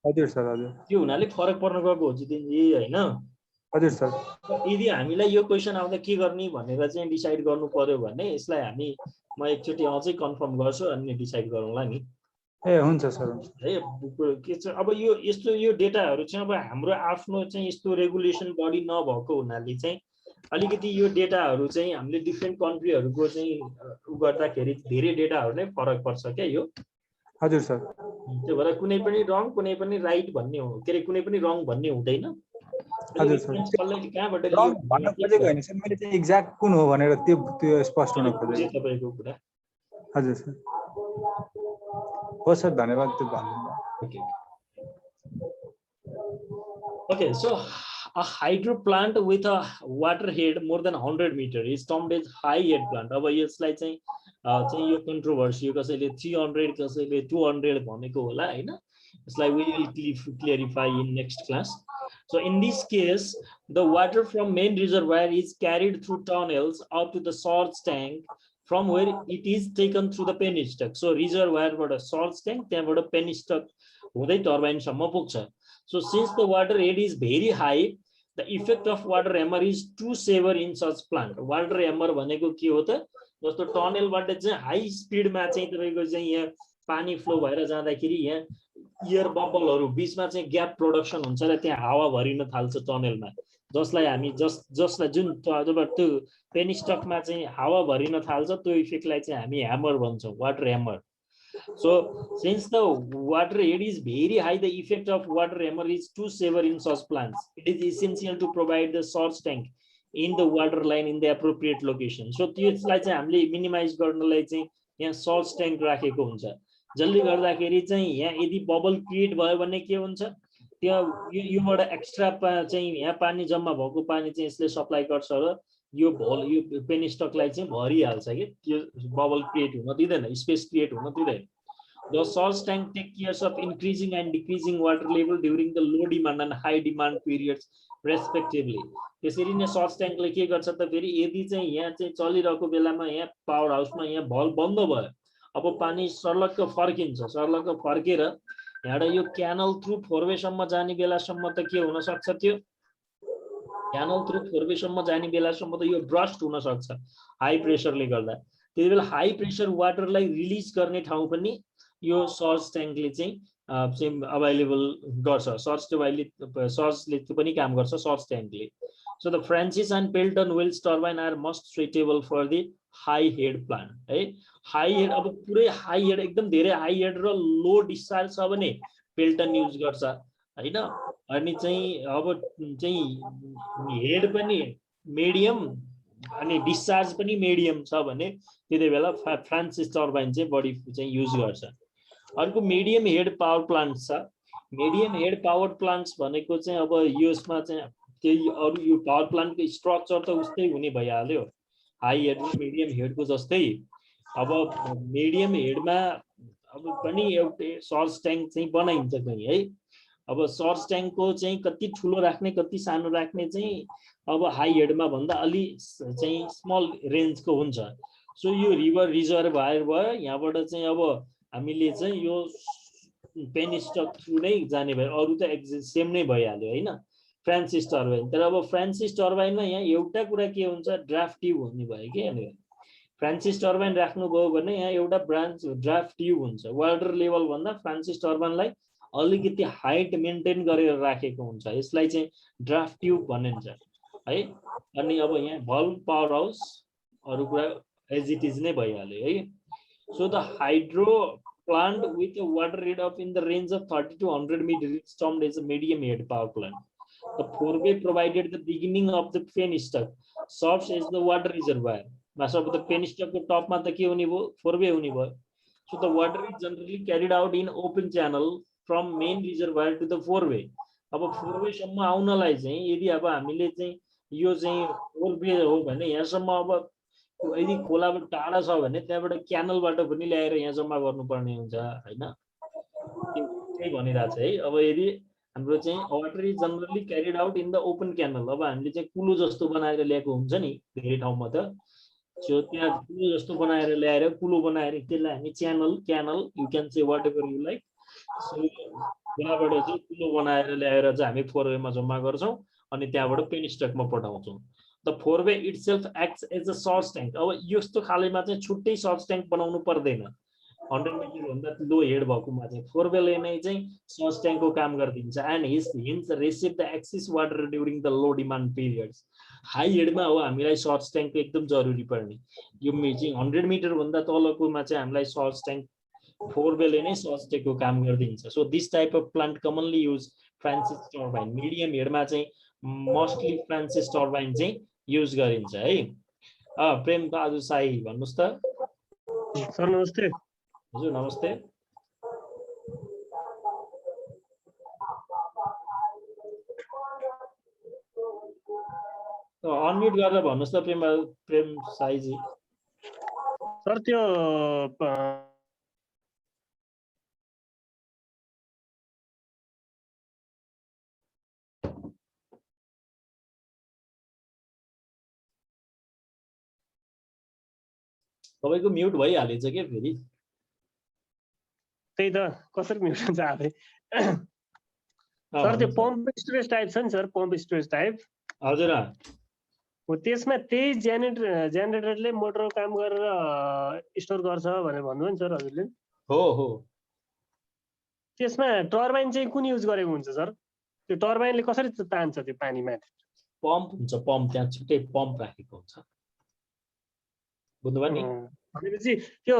हजुर सर हजुर त्यो हुनाले फरक पर्न गएको हो जितेनजी हैन। हजुर सर। यदि हामीलाई यो क्वेसन आउँदा के गर्ने भनेर चाहिँ डिसाइड गर्नु पर्यो भने यसलाई हामी म एकचोटि अझै कन्फर्म गर्छु अनि डिसाइड गरौँला नि। ए हुन्छ सर हुन्छ। है के छ अब यो यस्तो यो डेटाहरु चाहिँ अब हाम्रो आफ्नो चाहिँ यस्तो रेगुलेसन बडी नभएको हुनाले चाहिँ अलिकति यो डेटाहरु चाहिँ हामीले डिफरेन्ट कन्ट्रीहरुको चाहिँ गर्दाखेरि धेरै डेटाहरु नै फरक पर्छ क्या यो। हजुर सर। त्यो भएर कुनै पनि रङ कुनै पनि राइट भन्ने हो के रे, कुनै पनि रङ भन्ने हुँदैन। हजुर सर। कहाँबाट रङ भन्न खोजेको हैन सर, मैले चाहिँ एक्ज्याक्ट कुन हो भनेर त्यो स्पष्ट हुन खोजेको तपाईको कुरा। हजुर सर। हो सर धन्यवाद त्यो भन्नु। Okay, so a hydro plant with a water head more than 100 meter is termed as high head plant. अब यसलाई चाहिँ यो कन्ट्रोभर्सी यो कसैले 300 कसैले 200 भनेको होला हैन। यसलाई we will clarify in next class. So in this case the water from main reservoir is carried through tunnels up to the source tank from where it is taken through the penstock. So reservoir बाट source tank त्यहाँबाट penstock हुँदै turbine सम्म पुग्छ। So since the water head is very high, the effect of water hammer is too severe in such plant. Water hammer भनेको के हो त, जस्तो टनलबाट चाहिँ हाई स्पिडमा चाहिँ तपाईको चाहिँ यहाँ पानी फ्लो भएर जाँदाखेरि यहाँ एयर बबलहरु बीचमा चाहिँ ग्याप प्रोडक्सन हुन्छ र त्यहाँ हावा भरिन थाल्छ टनलमा, जसलाई हामी जसलाई जुन त्यो पेनिस्टकमा चाहिँ हावा भरिन थाल्छ त्यो इफेक्टलाई चाहिँ हामी ह्यामर भन्छौं, water hammer. So since the water head is very high, the effect of water hammer is too severe in such plants. It is essential to provide the source tank in the water line in the appropriate location. So त्यसलाई चाहिँ हामीले minimise गर्नलाई चाहिँ यहाँ source tank राखेको हुन्छ, जसले गर्दाखेरि चाहिँ यहाँ यदि बबल क्रिएट भयो भने के हुन्छ, त्यो योबाट एक्स्ट्रा चाहिँ यहाँ पानी जम्मा भएको पानी चाहिँ यसले सप्लाई गर्छ र यो पेनिस्टकलाई चाहिँ भरिहाल्छ के, त्यो बबल क्रिएट हुन दिँदैन, स्पेस क्रिएट हुन दिँदैन। The source tank take cares of increasing and decreasing water level during the low demand and high demand periods respectively. त्यसरी नै सोर्स ट्याङ्कले के गर्छ त फेरि यदि चाहिँ यहाँ चाहिँ चलिरहेको बेलामा यहाँ पावर हाउसमा यहाँ भल बन्द भयो, अब पानी सर्लक्क फर्किन्छ, सर्लक्क फर्केर यहाँबाट यो क्यानल थ्रु फोरवेसम्म जाने बेलासम्म त के हुन सक्छ, त्यो क्यानल थ्रु फोरवेसम्म जाने बेलासम्म त यो ब्रस्ट हुन सक्छ हाई प्रेसरले गर्दा। त्यसैबेला हाई प्रेसर वाटरलाई रिलिज गर्ने ठाउँ पनि यो सोर्स ट्याङ्कले चाहिँ अभाइलेबल गर्छ, सोर्सले पनि काम गर्छ source ट्याङ्कले। So the Francis and Pelton Wells turbine are most suitable for the high head plant है। हाई हेड अब पुरै हाई हेड एकदम धेरै हाई हेड र लो डिस्चार्ज छ भने पेल्टन युज गर्छ हैन। अनि चाहिँ अब चाहिँ हेड पनि मिडियम अनि डिस्चार्ज पनि मिडियम छ भने त्यति बेला फ्रान्सिस टर्बाइन चाहिँ बढी चाहिँ युज गर्छ। अर्को मिडियम हेड पावर प्लान्ट्स छ। मिडियम हेड पावर प्लान्ट्स भनेको चाहिँ अब यसमा चाहिँ त्यही अरु यो पावर प्लान्टको स्ट्रक्चर त उस्तै हुने भइहाल्यो हाई हेड र मिडियम हेडको जस्तै। अब मिडियम हेडमा अब पनि एउटै सोर्स ट्याङ्क चाहिँ बनाइन्छ कहीं है। अब सोर्स ट्याङ्कको चाहिँ कति ठुलो राख्ने कति सानो राख्ने चाहिँ अब हाई हेडमा भन्दा अलि चाहिँ स्मल रेन्जको हुन्छ। सो यो रिभर रिजर्भयर भयो, यहाँबाट चाहिँ अब हामीले चाहिँ यो पेनिस्टक थ्रु नै जाने भयो, अरू त सेम नै भइहाल्यो होइन फ्रान्सिस टर्बाइन। तर अब फ्रान्सिस टर्बाइनमा यहाँ एउटा कुरा के हुन्छ, ड्राफ्ट ट्युब हुने भयो कि यहाँनिर। फ्रान्सिस टर्बाइन राख्नुभयो भने यहाँ एउटा ब्रान्च ड्राफ्ट ट्युब हुन्छ। वाटर लेभल भन्दा फ्रान्सिस टर्बाइनलाई अलिकति हाइट मेन्टेन गरेर राखेको हुन्छ, यसलाई चाहिँ ड्राफ्ट ट्युब भनिन्छ है। अनि अब यहाँ बल्ब पावर हाउस अरू कुरा एज इट इज नै भइहाल्यो है। So the hydro plant with a water rate of in the range of 30 to 100 meter is termed as a medium head power plant. The foreway provided the beginning of the penstock serves as the water reservoir. अब the penstock को top मा त के हुने भयो, foreway हुने भयो। So the water is generally carried out in open channel from main reservoir to the foreway. अब foreway सम्म आउनलाई चाहिँ यदि अब हामीले चाहिँ यो चाहिँ foreway हो भने यहाँसम्म अब यदि खोलाबाट टाढा छ भने त्यहाँबाट क्यानलबाट पनि ल्याएर यहाँ जम्मा गर्नुपर्ने हुन्छ हैन, त्यही भनिरहेको छ है। अब यदि हाम्रो चाहिँ water is generally carried out in the open canal, अब हामीले चाहिँ कुलो जस्तो बनाएर ल्याएको हुन्छ नि धेरै ठाउँमा त, सो त्यहाँ कुलो जस्तो बनाएर ल्याएर कुलो बनाएर त्यसलाई हामी channel canal you can say whatever you like, so त्यहाँबाट चाहिँ कुलो बनाएर ल्याएर चाहिँ हामी फोरवेमा जम्मा गर्छौँ अनि त्यहाँबाट पेनिस्टकमा पठाउँछौँ। The foreway itself acts as a source tank. अब यस्तो खालेमा चाहिँ छुट्टै source tank बनाउनु पर्दैन, 100 मिटर भन्दा लो हेड भएकोमा चाहिँ फोरवेले नै चाहिँ source tank को काम गरिदिन्छ। and hence receive the excess water during the low demand periods. High हेडमा हो हामीलाई source tank एकदम जरुरी पर्ने, यो चाहिँ 100 मिटर भन्दा तलकोमा चाहिँ हामीलाई source tank फोरवेले नै source tank को काम गरिदिन्छ। So this type of plant commonly use Francis turbine. Medium हेडमा चाहिँ मोस्टली फ्रान्सिस टर्बाइन चाहिँ युज गरिन्छ है। प्रेम बहादुर साई भन्नुस् त। सर नमस्ते। हजुर नमस्ते। अनम्युट गरेर भन्नुस् त प्रेम साई जी। सर त्यो तपाईको म्युट भइहालेछ के फेरि? त्यही त कसरी म्युट हुन्छ आफै। सर त्यो पम्प स्टोरेज टाइप छ नि सर, पम्प स्टोरेज टाइप। हजुर हो, त्यसमा त्यही जेनेरेटरले मोटर काम गरेर स्टोर गर्छ भनेर भन्नुभयो नि सर हजुरले। हो हो। त्यसमा टर्बाइन चाहिँ कुन युज गरेको हुन्छ सर? त्यो टर्बाइनले कसरी तान्छ त्यो पानी माथि? पम्प हुन्छ, पम्प त्यहाँ छुट्टै पम्प राखेको हुन्छ, बुझ्नुभयो नि? भनेपछि त्यो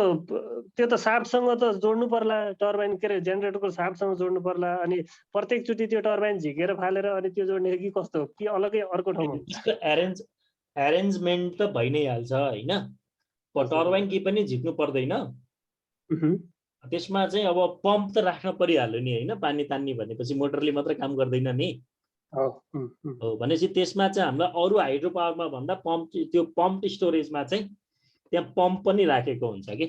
त साफ्टसँग त जोड्नु पर्ला, टर्बाइन के अरे जेनेरेटरको साफ्टसँग जोड्नु पर्ला, अनि प्रत्येक चोटि त्यो टर्बाइन झिकेर फालेर अनि त्यो जोड्ने कि कस्तो, कि अलगै अर्को ठाउँमा? त्यसको एरेन्जमेन्ट त भइ नै हाल्छ हैन, टर्बाइन के पनि झिक्नु पर्दैन। त्यसमा चाहिँ अब पम्प त राख्न परिहाल्यो नि हैन, पानी तान्ने भनेपछि मोटरले मात्र काम गर्दैन नि। हो भनेपछि त्यसमा चाहिँ हामीलाई अरू हाइड्रो पावरमा भन्दा पम्प, त्यो पम्प स्टोरेजमा चाहिँ त्यहाँ पम्प पनि राखेको हुन्छ कि,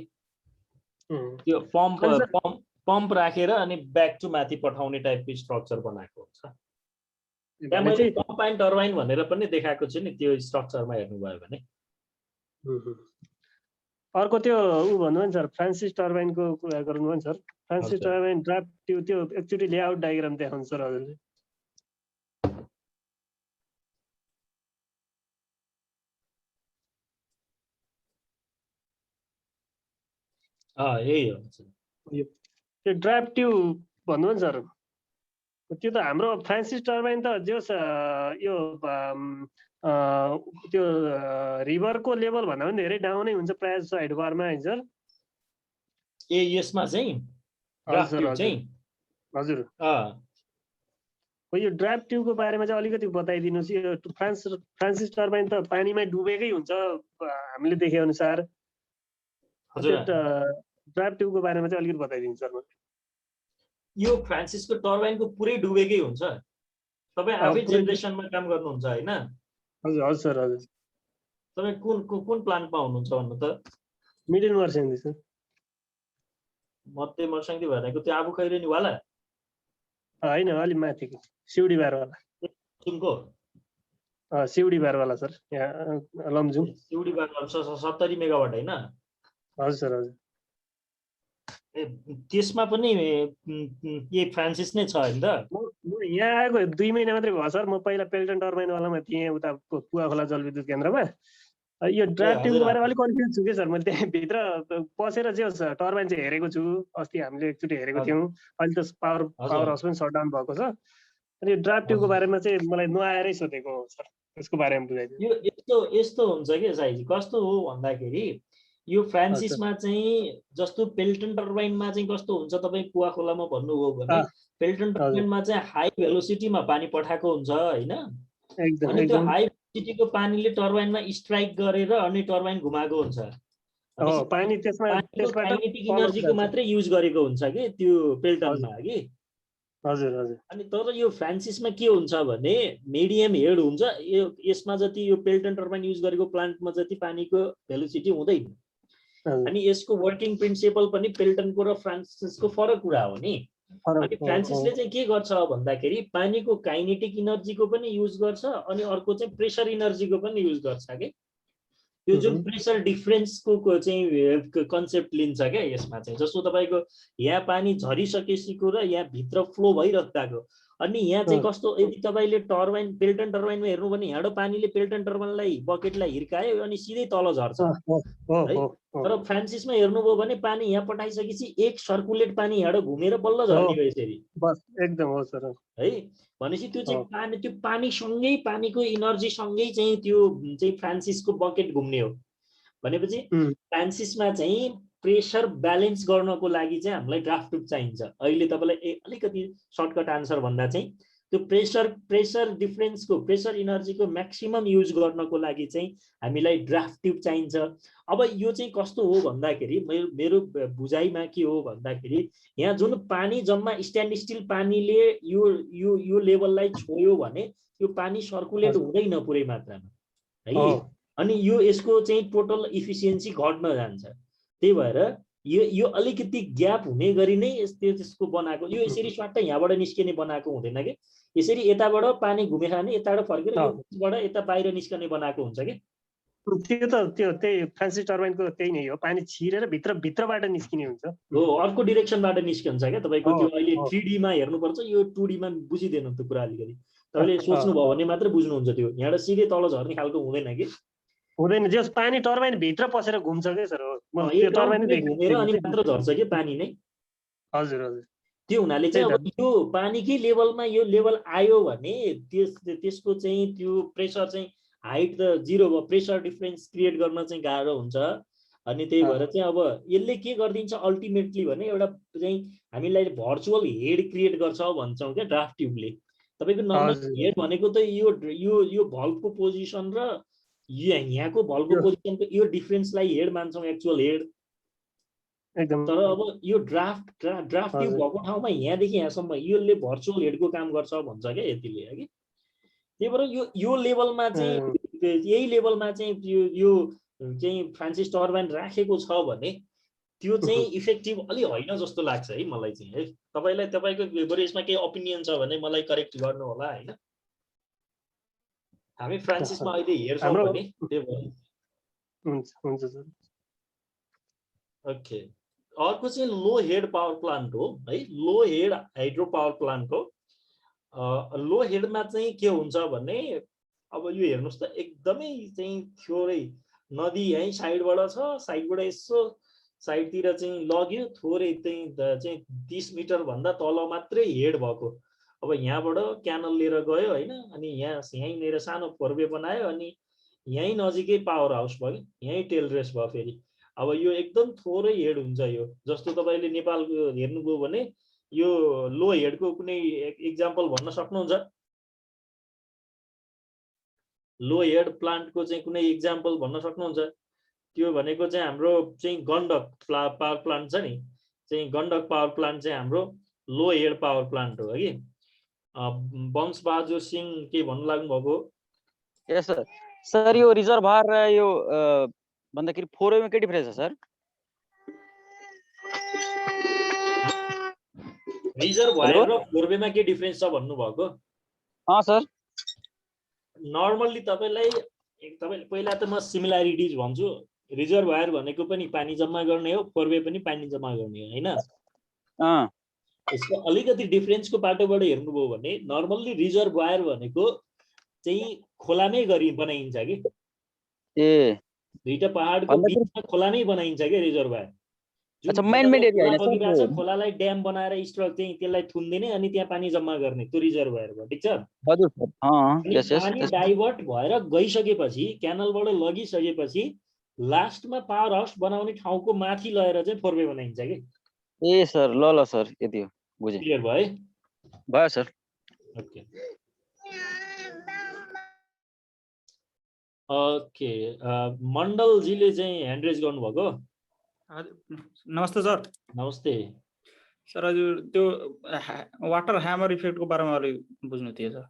त्यो पम्प राखेर अनि ब्याक टु माथि पठाउने टाइपको स्ट्रक्चर बनाएको हुन्छ। त्यहाँ मैले पम्प एन्ड टर्बाइन भनेर पनि देखाएको छु नि, त्यो स्ट्रक्चरमा हेर्नुभयो भने। अर्को त्यो उ भन्नुभयो नि सर, फ्रान्सिस टर्बाइनको कुरा गर्नुभयो नि सर। फ्रान्सिस टर्बाइन ड्राफ्ट त्यो एकचोटि लेआउट डायग्राम देखाउनु सर हजुरले। यही हो त्यो ड्राफ्ट ट्युब भन्नुभयो नि सर, त्यो त हाम्रो फ्रान्सिस टर्बाइन त जो यो त्यो रिभरको लेभल भन्दा पनि धेरै डाउनै हुन्छ प्रायः जस्तो हाइड्रो पावरमा है सर। यसमा चाहिँ हजुर यो ड्राफ्ट ट्युबको बारेमा चाहिँ अलिकति बताइदिनुहोस्। यो फ्रान्सिस टर्बाइन त पानीमै डुबेकै हुन्छ हामीले देखे अनुसार। ड्राफ्ट ट्युबको बारेमा चाहिँ अलिकति बताइदिनुहोस् सर। यो फ्रान्सिसको टर्बाइनको पुरै डुबेकै हुन्छ। तपाईँ आफै जेनेरेसनमा काम गर्नुहुन्छ हैन? हजुर हजुर सर हजुर। तपाईँ कुन प्लान्टमा हुनुहुन्छ भन्नु त? Middle Marsyangdi sir. मध्य मर्स्याङ्दी भनेको त्यो आबु खैरेनीवाला होइन, अलि माथिको सिउडी बारवाला। सुनको सिउडी बारवाला सर, यहाँ लमजुङ। सिउडी बारवाला 70 मेगावाट हैन? हजुर सर हजुर। त्यसमा पनि के फ्रान्सिस नै छ हैन त? म यहाँ आएको 2 महिना मात्रै भयो सर। म पहिला पेल्टन टर्बाइनवालामा थिएँ उता कुवा खोला जलविद्युत केन्द्रमा। यो ड्राफ्ट ट्युबको बारेमा अलिक कन्फ्युज छु कि सर। मैले त्यहाँभित्र पसेर जे होस् टर्बाइन चाहिँ हेरेको छु। अस्ति हामीले एकचोटि हेरेको थियौँ। अहिले त पावर हाउस पनि सटडाउन भएको छ। अनि यो ड्राफ्ट ट्युबको बारेमा चाहिँ मलाई नआएरै सोधेको सर। त्यसको बारेमा बुझाइदिनु। यो यस्तो हुन्छ कि साइज कस्तो हो भन्दाखेरि यो फ्रान्सिसमा चाहिँ जस्तो पेल्टन टर्बाइनमा चाहिँ कस्तो हुन्छ, तपाईँ कुवा खोलामा भन्नुभयो भने पेल्टन टर्बाइनमा चाहिँ हाई भेलोसिटीमा पानी पठाएको हुन्छ हैन। अनि त्यो हाई भेलोसिटीको पानीले टर्बाइनमा स्ट्राइक गरेर अनि टर्बाइन घुमाएको हुन्छ। पानी त्यसबाट काइनेटिक इनर्जीको मात्रै युज गरेको हुन्छ कि त्यो पेल्टनमा कि। हजुर हजुर। अनि तर यो फ्रान्सिसमा के हुन्छ भने मिडियम हेड हुन्छ। यसमा जति यो पेल्टन टर्बाइन युज गरेको प्लान्टमा जति पानीको भेलोसिटी हुँदैन। अनि यसको वर्किङ प्रिन्सिपल पनि पेल्टनको र फ्रान्सिसको फरक कुरा हो नि। अनि फ्रान्सिसले चाहिँ के गर्छ भन्दाखेरि पानीको काइनेटिक इनर्जीको पनि युज गर्छ अनि अर्को चाहिँ प्रेसर इनर्जीको पनि युज गर्छ के। यो जुन प्रेसर डिफरेन्सको चाहिँ कन्सेप्ट लिन्छ क्या यसमा चाहिँ। जस्तो तपाईँको यहाँ पानी झरिसकेसीको र यहाँ भित्र फ्लो भइरहेको, अनि यहाँ चाहिँ कस्तो, यदि तपाईँले टर्बाइन पेल्टन टर्बाइनमा हेर्नु भने यहाँबाट पानीले पेल्टन टर्बाइनलाई बकेटलाई हिर्कायो अनि सिधै तल झर्छ है। तर फ्रान्सिसमा हेर्नुभयो भने पानी यहाँ पठाइसकेपछि एक सर्कुलेट पानी यहाँबाट घुमेर बल्ल झर्ने भयो यसरी। बस एकदम हो सर है। भनेपछि त्यो चाहिँ त्यो पानीसँगै पानीको इनर्जीसँगै चाहिँ त्यो चाहिँ फ्रान्सिसको बकेट घुम्ने हो। भनेपछि फ्रान्सिसमा चाहिँ प्रेसर ब्यालेन्स गर्नको लागि चाहिँ हामीलाई ड्राफ्ट ट्युब चाहिन्छ। अहिले तपाईँलाई अलिकति सर्टकट आन्सर भन्दा चाहिँ त्यो प्रेसर डिफरेन्सको प्रेसर इनर्जीको म्याक्सिमम युज गर्नको लागि चाहिँ हामीलाई ड्राफ्ट ट्युब चाहिन्छ। अब यो चाहिँ कस्तो हो भन्दाखेरि मेरो बुझाइमा के हो भन्दाखेरि यहाँ जुन पानी जम्मा स्ट्यान्ड स्टिल पानीले यो लेभललाई छोयो भने यो पानी सर्कुलेट हुँदैन पुरै मात्रामा है। अनि यो यसको चाहिँ टोटल इफिसियन्सी घट्न जान्छ। त्यही भएर यो अलिकति ग्याप हुने गरी नै त्यसको बनाएको। यो यसरी स्वाट्टै यहाँबाट निस्किने बनाएको हुँदैन कि। यसरी यताबाट पानी घुमेर खाने यताबाट फर्केर यसबाट यता बाहिर निस्कने बनाएको हुन्छ कि। त्यो त्यही फ्रान्सिस टर्बाइनको त्यही नै हो। पानी छिरेर भित्रबाट निस्किने हुन्छ। हो, अर्को डिरेक्सनबाट निस्कन्छ क्या। तपाईँको त्यो अहिले 3D मा हेर्नुपर्छ, यो 2D मा बुझिदिनु त्यो कुरा अलिकति। तपाईँले सोच्नुभयो भने मात्र बुझ्नुहुन्छ। त्यो यहाँबाट सिधै तल झर्ने खालको हुँदैन कि। हुँदैन, जस पानी टर्बाइन भित्र पसेर घुम्छ के सर। त्यो टर्बाइन घुमेर अनि मात्र झर्छ कि पानी नै। हजुर हजुर। त्यो हुनाले चाहिँ अब यो पानीकै लेभलमा यो लेभल आयो भने त्यसको चाहिँ त्यो प्रेसर चाहिँ हाइट त 0 भयो। प्रेसर डिफरेन्स क्रिएट गर्न चाहिँ गाह्रो हुन्छ। अनि त्यही भएर चाहिँ अब यसले के गरिदिन्छ अल्टिमेटली भने एउटा चाहिँ हामीलाई भर्चुअल हेड क्रिएट गर्छ भन्छौँ क्या ड्राफ्ट ट्युबले। तपाईँको नर्मल हेड भनेको त यो भल्भको पोजिसन र यहाँको भल्भको पोजिसनको यो डिफरेन्सलाई हेड मान्छौँ, एक्चुअल हेड। तर अब यो ड्राफ्ट ट्युब भएको ठाउँमा यहाँदेखि यहाँसम्म यसले भर्चुअल हेडको काम गर्छ भन्छ क्या यतिले है। त्यही भएर यो लेभलमा चाहिँ यही लेभलमा चाहिँ यो चाहिँ फ्रान्सिस टर्बाइन राखेको छ भने त्यो चाहिँ इफेक्टिभ अलि होइन जस्तो लाग्छ है मलाई चाहिँ है। तपाईँको बरु यसमा केही ओपिनियन छ भने मलाई करेक्ट गर्नु होला हैन। हामी फ्रान्सिसमा अहिले हेर्छौँ भने त्यही भएर हुन्छ सर। ओके, अर्को चाहिँ लो हेड पावर प्लान्ट हो है। लो हेड हाइड्रो पावर प्लान्ट हो। लो हेडमा चाहिँ के हुन्छ भने अब यो हेर्नुहोस् त एकदमै चाहिँ थोरै नदी यहीँ साइडबाट छ, साइडबाट यसो साइडतिर चाहिँ लग्यो थोरै चाहिँ 30 मिटर भन्दा तल मात्रै हेड भएको। अब यहाँबाट क्यानल लिएर गयो हैन, अनि यहीँनिर सानो फोरवे बनायो अनि यहीँ नजिकै पावर हाउस भयो, यहीँ टेल रेस भयो फेरि। अब यो एकदम थोरै हेड हुन्छ यो। जस्तो तपाईँले नेपालको हेर्नुभयो भने यो लो हेडको कुनै एक्जाम्पल भन्न सक्नुहुन्छ? लो हेड प्लान्टको चाहिँ कुनै एक्जाम्पल भन्न सक्नुहुन्छ? त्यो भनेको चाहिँ हाम्रो चाहिँ गण्डक पावर प्लान्ट छ नि, चाहिँ गण्डक पावर प्लान्ट चाहिँ हाम्रो लो हेड पावर प्लान्ट हो कि। वंश बहादुर सिंह के भन्नु लाग्नु भएको? यस सर। सर यो रिजर्भर र यो भन्दाखेरि फोरवेमा के डिफरेन्स छ सर? रिजर्भर र फोरवेमा के डिफरेन्स छ भन्नु भएको? सर नर्मल्ली तपाईँले पहिला त म सिमिलरिटिज भन्छु, रिजर्भयर भनेको पनि पानी जम्मा गर्ने हो, फोरवे पनि पानी जम्मा गर्ने हो हैन। यसको अलिकति डिफरेन्सको बाटोबाट हेर्नुभयो भने नर्मल्ली रिजर्भयर भनेको चाहिँ खोलामै गरी बनाइन्छ कि, दुईटा पहाडको बिचमा खोलामै बनाइन्छ के रिजर्भयर। अच्छा, मैन-मेड एरिया हैन सर, खोलालाई ड्याम बनाएर स्ट्रक चाहिँ त्यसलाई थुन्दिने अनि त्यहाँ पानी जम्मा गर्ने, त्यो रिजर्भयर भयो, ठीक छ? हजुर सर। पानी डाइभर्ट भएर गइसकेपछि, क्यानलबाट लगिसकेपछि लास्टमा पावर हाउस बनाउने ठाउँको माथि लगेर चाहिँ फोरवे बनाइन्छ के। ए सर, ल सर, यति हो, बुझे। क्लियर भयो? भयो सर। ओके ओके, मण्डलजीले चाहिँ ह्यान्ड रेज गर्नुभएको। नमस्ते सर। नमस्ते सर, हजुर त्यो वाटर ह्यामर इफेक्टको बारेमा अलिक बुझ्नु थियो सर।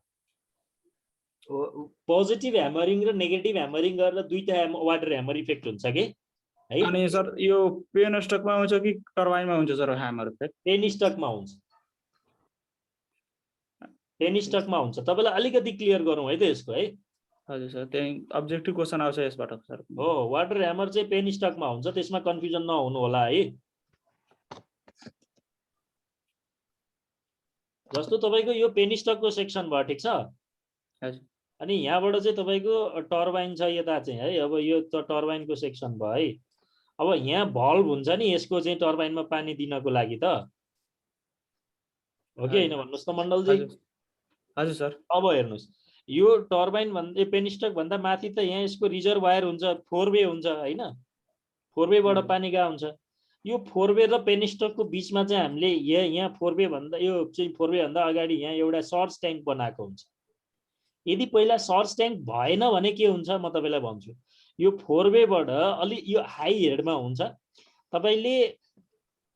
पोजिटिभ ह्यामरिङ र नेगेटिभ ह्यामरिङ गरेर दुईटा वाटर ह्यामर इफेक्ट हुन्छ के है? अनि सर यो पेन स्टकमा हुन्छ कि टर्बाइनमा हुन्छ सर ह्यामर इफेक्ट? पेन स्टकमा हुन्छ, पेन स्टकमा हुन्छ। तपाईँलाई अलिकति क्लियर गरौँ है त यसको है। हजुर सर, त्यही अब्जेक्टिभ क्वेसन आउँछ यसबाट सर। हो, वाटर ह्यामर चाहिँ पेन स्टकमा हुन्छ, त्यसमा कन्फ्युजन नहुनु होला है। जस्तो तपाईँको यो पेन स्टकको सेक्सन भयो, ठिक छ? हजुर। अनि यहाँबाट चाहिँ तपाईँको टर्बाइन छ यता चाहिँ है। अब यो त टर्बाइनको सेक्सन भयो है। अब यहाँ भल्भ हुन्छ नि यसको चाहिँ टर्बाइनमा पानी दिनको लागि त, हो कि होइन भन्नुहोस् त मण्डलजी? हजुर सर। अब हेर्नुहोस्, यो टर्बाइन भन्दा पेन स्टक भन्दा माथि त यहाँ यसको रिजर्भयर हुन्छ, फोरवे हुन्छ हैन? फोरवेबाट पानी गएको हुन्छ। यो फोरवे र पेन स्टकको बिचमा चाहिँ हामीले यहाँ फोरवे भन्दा यो चाहिँ फोरवे भन्दा अगाडि यहाँ एउटा सर्च ट्याङ्क बनाएको हुन्छ। यदि पहिला सर्च ट्याङ्क भएन भने के हुन्छ म तपाईँलाई भन्छु। यो फोरवेबाट अलि यो हाई हेडमा हुन्छ, तपाईँले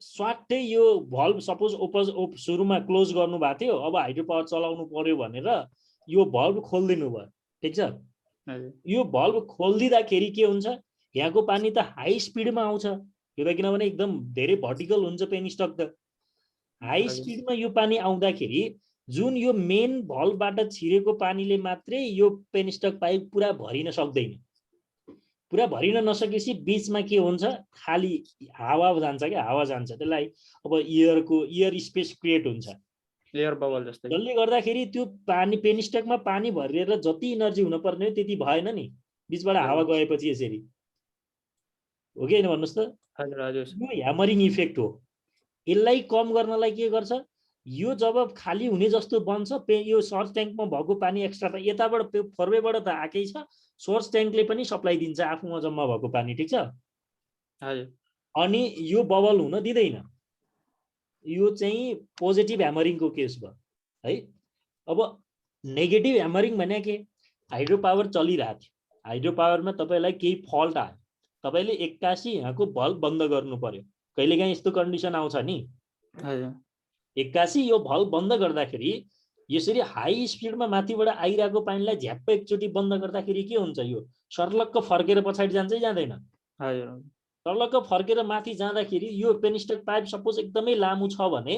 स्वाटै यो भल्भ सपोज सुरुमा क्लोज गर्नु भएको थियो, अब हाइड्रो पावर चलाउनु पर्यो भनेर यो भल्भ खोलिदिनु भयो, ठिक छ? यो भल्भ खोलिदिँदाखेरि के हुन्छ, यहाँको पानी त हाई स्पिडमा आउँछ, यो त किनभने एकदम धेरै भर्टिकल हुन्छ पेन स्टक त। हाई स्पिडमा यो पानी आउँदाखेरि जुन यो मेन भल्भबाट छिरेको पानीले मात्रै यो पेन स्टक पाइप पुरा भरिन सक्दैन। पुरा भरिन नसकेपछि बिचमा के हुन्छ, खाली हावा जान्छ क्या, हावा जान्छ, त्यसलाई अब एयर स्पेस क्रिएट हुन्छ, एयर बबल जस्तै। जसले गर्दाखेरि त्यो पानी पेन स्टकमा पानी भरेर जति इनर्जी हुनुपर्ने हो त्यति भएन नि, बिचबाट हावा गएपछि यसरी, हो कि होइन भन्नुहोस् त? हजुर हजुर। यो ह्यामरिङ इफेक्ट हो। यसलाई कम गर्नलाई के गर्छ, यो जब खाली हुने जस्तो बन्छ, यो सोर्स ट्याङ्कमा भएको पानी एक्स्ट्रा त यताबाट फोरवेबाट त आएकै छ, सोर्स ट्याङ्कले पनि सप्लाई दिन्छ आफूमा जम्मा भएको पानी, ठिक छ? हजुर। अनि यो बबल हुन दिँदैन, यो चाहिँ पोजिटिभ ह्यामरिङको केस भयो है। अब नेगेटिभ ह्यामरिङ भने के, हाइड्रो पावर चलिरहेको थियो, हाइड्रो पावरमा तपाईँलाई केही फल्ट आयो, तपाईँले एक्कासी यहाँको भल्भ बन्द गर्नु पर्यो, कहिलेकाहीँ यस्तो कन्डिसन आउँछ नि। एक्कासी यो भल्भ बन्द गर्दाखेरि यसरी हाई स्पिडमा माथिबाट आइरहेको पानीलाई झ्याप्प एकचोटि बन्द गर्दाखेरि के हुन्छ, यो सर्लक्क फर्केर पछाडि जान्छै जाँदैन? सर्लक्क फर्केर माथि जाँदाखेरि यो पेनिस्टक पाइप सपोज एकदमै लामो छ भने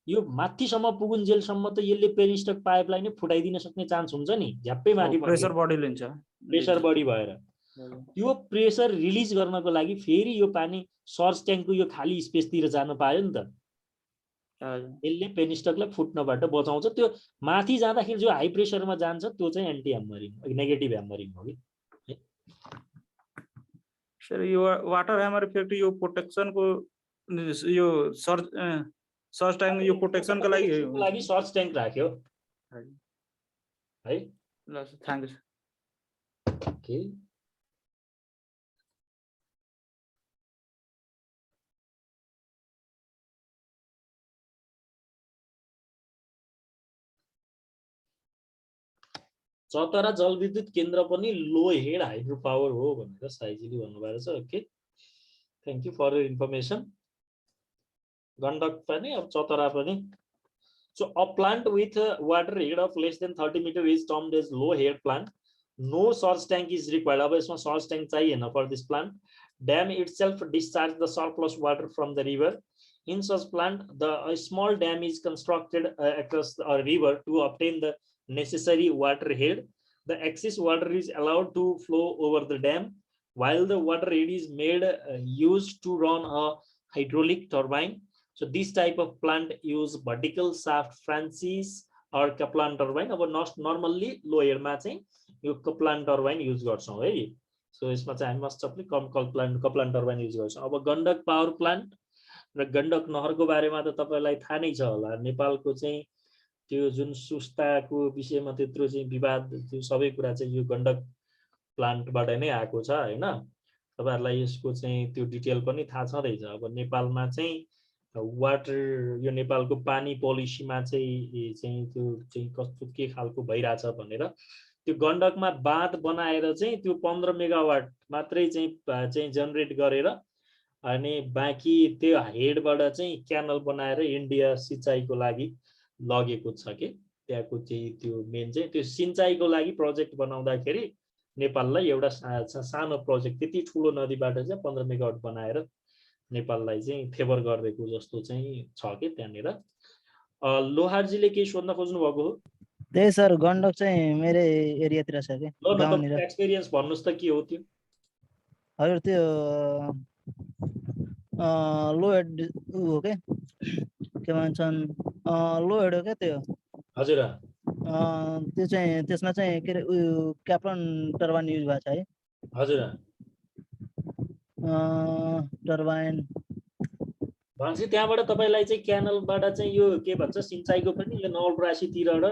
यो माथिसम्म पुगुन्जेलसम्म त यसले पेनिस्टक पाइपलाई नै फुटाइदिन सक्ने चान्स हुन्छ नि, झ्याप्पै माथि प्रेसर बढी लिन्छ, प्रेसर बढी भएर त्यो प्रेसर रिलिज गर्नको लागि फेरि यो पानी सर्च ट्याङ्कको यो खाली स्पेसतिर जान पायो नि त, यसले पेनिस्टकलाई फुट्नबाट बचाउँछ। त्यो माथि जाँदाखेरि जो हाई प्रेसरमा जान्छ त्यो चाहिँ एन्टी ह्यामरिङ, नेगेटिभ ह्यामरिङ हो कि। सर यो वाटर ह्यामर इफेक्ट यो प्रोटेक्सनको यो सर्च ट्याङ्क यो प्रोटेक्सनको लागि सर्च ट्याङ्क राख्यो है। ल sir, thank you sir. Okay, Chatra जलविद्युत केन्द्र पनि लो हेड हाइड्रो पावर हो भनेर साइजीले भन्नुभएको छ। Okay, thank you for your information. Gandak पनि अब चतरा पनि। So a plant with a water head of less than 30 meter is termed as low head plant. No source tank is required. अब यसमा source tank चाहिएन for this plant. Dam itself discharge the surplus water from the river. In such plant, a small dam is constructed across a river to obtain the necessary water head. The excess water is allowed to flow over the dam. while the water head is made used to run a hydraulic turbine. So this type of plant use vertical shaft Francis or Kaplan turbine. अब normally लो हेडमा चाहिँ यो Kaplan turbine use गर्छौं है. So यसमा चाहिँ हामी must अफले Kaplan turbine use गर्छौं. अब गण्डक पावर प्लान्ट र गण्डक नहरको बारेमा त तपाईलाई थाहा नै छ होला. नेपालको चाहिँ त्यो जुन सुस्ताको विषयमा त्यत्रो चाहिँ विवाद त्यो सबै कुरा चाहिँ यो गण्डक प्लान्टबाट नै आएको छ हैन. तपाईहरुलाई यसको चाहिँ त्यो डिटेल पनि थाहा छँदैछ. अब नेपालमा चाहिँ वाटर यो नेपालको पानी पोलिसीमा चाहिँ त्यो चाहिँ कस्तो के खालको भइराछ भनेर त्यो गण्डकमा बाँध बनाएर चाहिँ त्यो 15 मेगावाट मात्रै चाहिँ जनरेट गरेर अनि बाँकी त्यो हेडबाट चाहिँ क्यानल बनाएर इन्डिया सिंचाइको लागि लगेको छ के. त्यहाँको चाहिँ त्यो मेन चाहिँ त्यो सिंचाइको लागि प्रोजेक्ट बनाउँदाखेरि नेपाललाई एउटा सानो प्रोजेक्ट त्यति ठुलो नदीबाट चाहिँ 15 मेगावाट बनाएर नेपाललाई चाहिँ फेभर गरिदिएको जस्तो चाहिँ छ के त्यहाँनिर. लोहारजीले के सोध्न खोज्नु भएको हो? त्यही सर गण्डक चाहिँ मेरो एरियातिर छ के गाउँनिर. एक्सपिरियन्स भन्नुस् त के हो त्यो? हजुर त्यो लो हेड हो के भन्छन् लो हेड हो क्या त्यो. हजुर त्यो चाहिँ त्यसमा चाहिँ के अरे क्याप्लन टर्बाइन युज भएको छ है. हजुर टर्बाइन भनेपछि त्यहाँबाट तपाईलाई चाहिँ क्यानलबाट चाहिँ यो के भन्छ सिंचाइको पनि यो नवलपरासीतिर र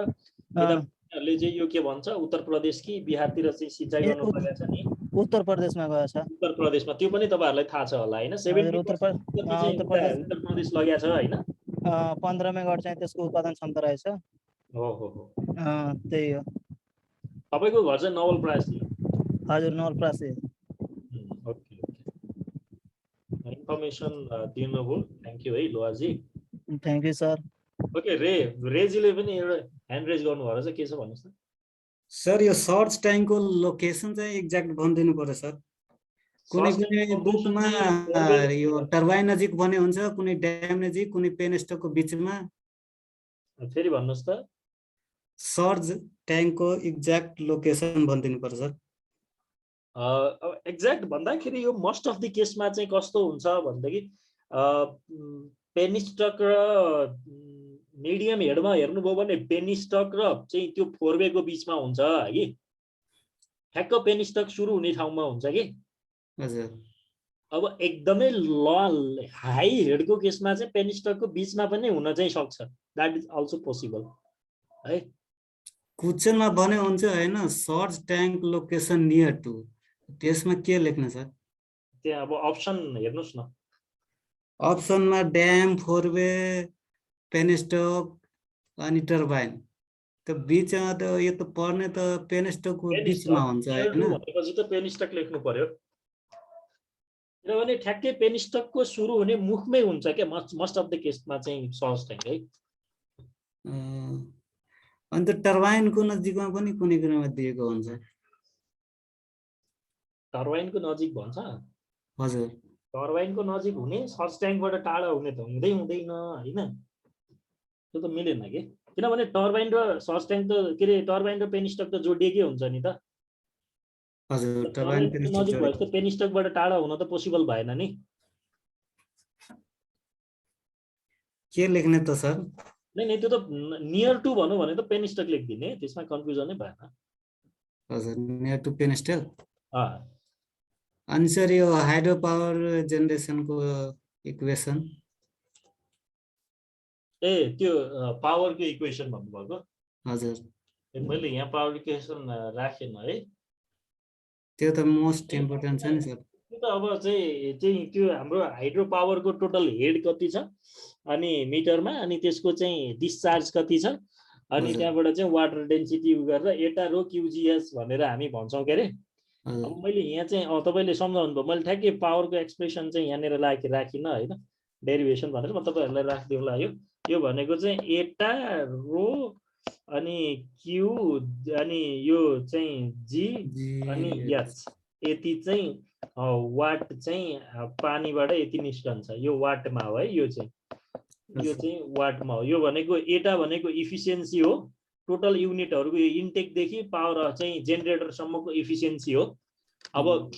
यताहरूले चाहिँ यो के भन्छ उत्तर प्रदेश कि बिहारतिर चाहिँ सिंचाइ गर्नु परेको छ नि. उत्तर प्रदेशमा गएको छ. उत्तर प्रदेशमा त्यो पनि तपाईहरुलाई थाहा छ होला हैन. 70% उत्तर प्रदेश लगेको छ हैन. 15 मेगावाट चाहिँ त्यसको उत्पादन क्षमता रहेछ. हो त्यही हो. तपाईको घर चाहिँ नवलपरासी? हजुर नवलपरासी. ओके इन्फर्मेसन दिनुभयो. थ्यांक यू है लोहाजी. Thank you sir. ओके रेजीले पनि एउटा ह्यान्ड रेज गर्नु भएर चाहिँ के छ भन्नुस् त? सर यो सर्च ट्याङ्कको लोकेसन चाहिँ एक्ज्याक्ट भनिदिनु पर्यो सर. कुनै कुनै बुकमा यो टर्बाइन नजिक बने हुन्छ, कुनै ड्याम नजिक, कुनै पेनस्टकको बीचमा. फेरि भन्नुस् त? सर्च ट्याङ्कको एक्ज्याक्ट लोकेसन भनिदिनु पर्छ सर. एक्ज्याक्ट भन्दाखेरि यो मोस्ट अफ द केसमा चाहिँ कस्तो हुन्छ भन्दाखेरि पेनिस्टक र मिडियम हेडमा हेर्नुभयो भने पेनिस्टक र चाहिँ त्यो फोरवेको बीचमा हुन्छ है. ठ्याक्क पेनिस्टक सुरु हुने ठाउँमा हुन्छ कि. हजुर. अब एकदमै हाई हेडको केसमा चाहिँ पेनिस्टकको बीचमा पनि हुन चाहिँ सक्छ. द्याट इज अल्सो पोसिबल है. क्वेशनमा भने हुन्छ हैन surge tank location near to. त्यसमा के लेख्न सर? त्यहाँ अब अप्सन हेर्नुस् न. अप्सनमा ड्याम, फोरवे, पेनस्टक अनि टर्बाइन. त बीचमा त यो त पर्ने त पेनस्टकको बीचमा हुन्छ हैन. भनेपछि त पेनिस्टक लेख्नु पर्यो. किनभने ठ्याक्कै पेनिस्टकको सुरु हुने मुखमै हुन्छ क्या मोस्ट अफ द केसमा चाहिँ सर्च ट्याङ्क है. अनि त टर्बाइनको नजिकमा पनि कुनै कुरामा दिएको हुन्छ. टर्बाइनको नजिक भन्छ? हजुर. टर्बाइनको नजिक हुने सर्च ट्याङ्कबाट टाढा हुने त हुँदैन हैन. त्यो त मिलेन के. किनभने टर्बाइन र सर्च ट्याङ्क त के अरे टर्बाइन र पेनिस्टक त जोडिएकै हुन्छ नि त. हजुर. टर्बाइन नजिक भए त पेनिस्टकबाट टाढा हुन त पोसिबल भएन नि. के लेख्ने त सर? नै त्यो त नियर टु भन्नु भने त पेनिस्टक लेखिदिने. त्यसमा कन्फ्युजन नै भएन. हजुर. Near to penstock. अनि सर यो हाइड्रो पावर जेनेरेसनको इक्वेसन? त्यो पावरको इक्वेसन भन्नुभएको? हजुर. मैले यहाँ पावर इक्वेसन राखेन है. त्यो त मोस्ट इम्पोर्टेन्ट छ नि सर. त्यो त अब चाहिँ त्यो हाम्रो हाइड्रो पावरको टोटल हेड कति छ अनि मिटरमा अनि त्यसको चाहिँ डिस्चार्ज कति छ अनि त्यहाँबाट चाहिँ वाटर डेन्सिटी गरेर एटा रो क्युजिएस भनेर हामी भन्छौँ के अरे. अब मैले यहाँ चाहिँ तपाईँले सम्झाउनु भयो. मैले ठ्याक्कै पावरको एक्सप्रेसन चाहिँ यहाँनिर राखिनँ होइन. डेरिभेसन भनेर म तपाईँहरूलाई राखिदिउँला. यो भनेको चाहिँ एटा रो अनि क्यू अनि यो चाहिँ जी अनि एच यति चाहिँ वाट चाहिँ पानीबाट यति निस्कन्छ. यो वाटमा हो है. यो चाहिँ वाटमा हो. यो भनेको एटा भनेको इफिसियन्सी हो. टोटल युनिटहरूको इन्टेकदेखि पावर चाहिँ जेनेरेटरसम्मको इफिसियन्सी हो. अब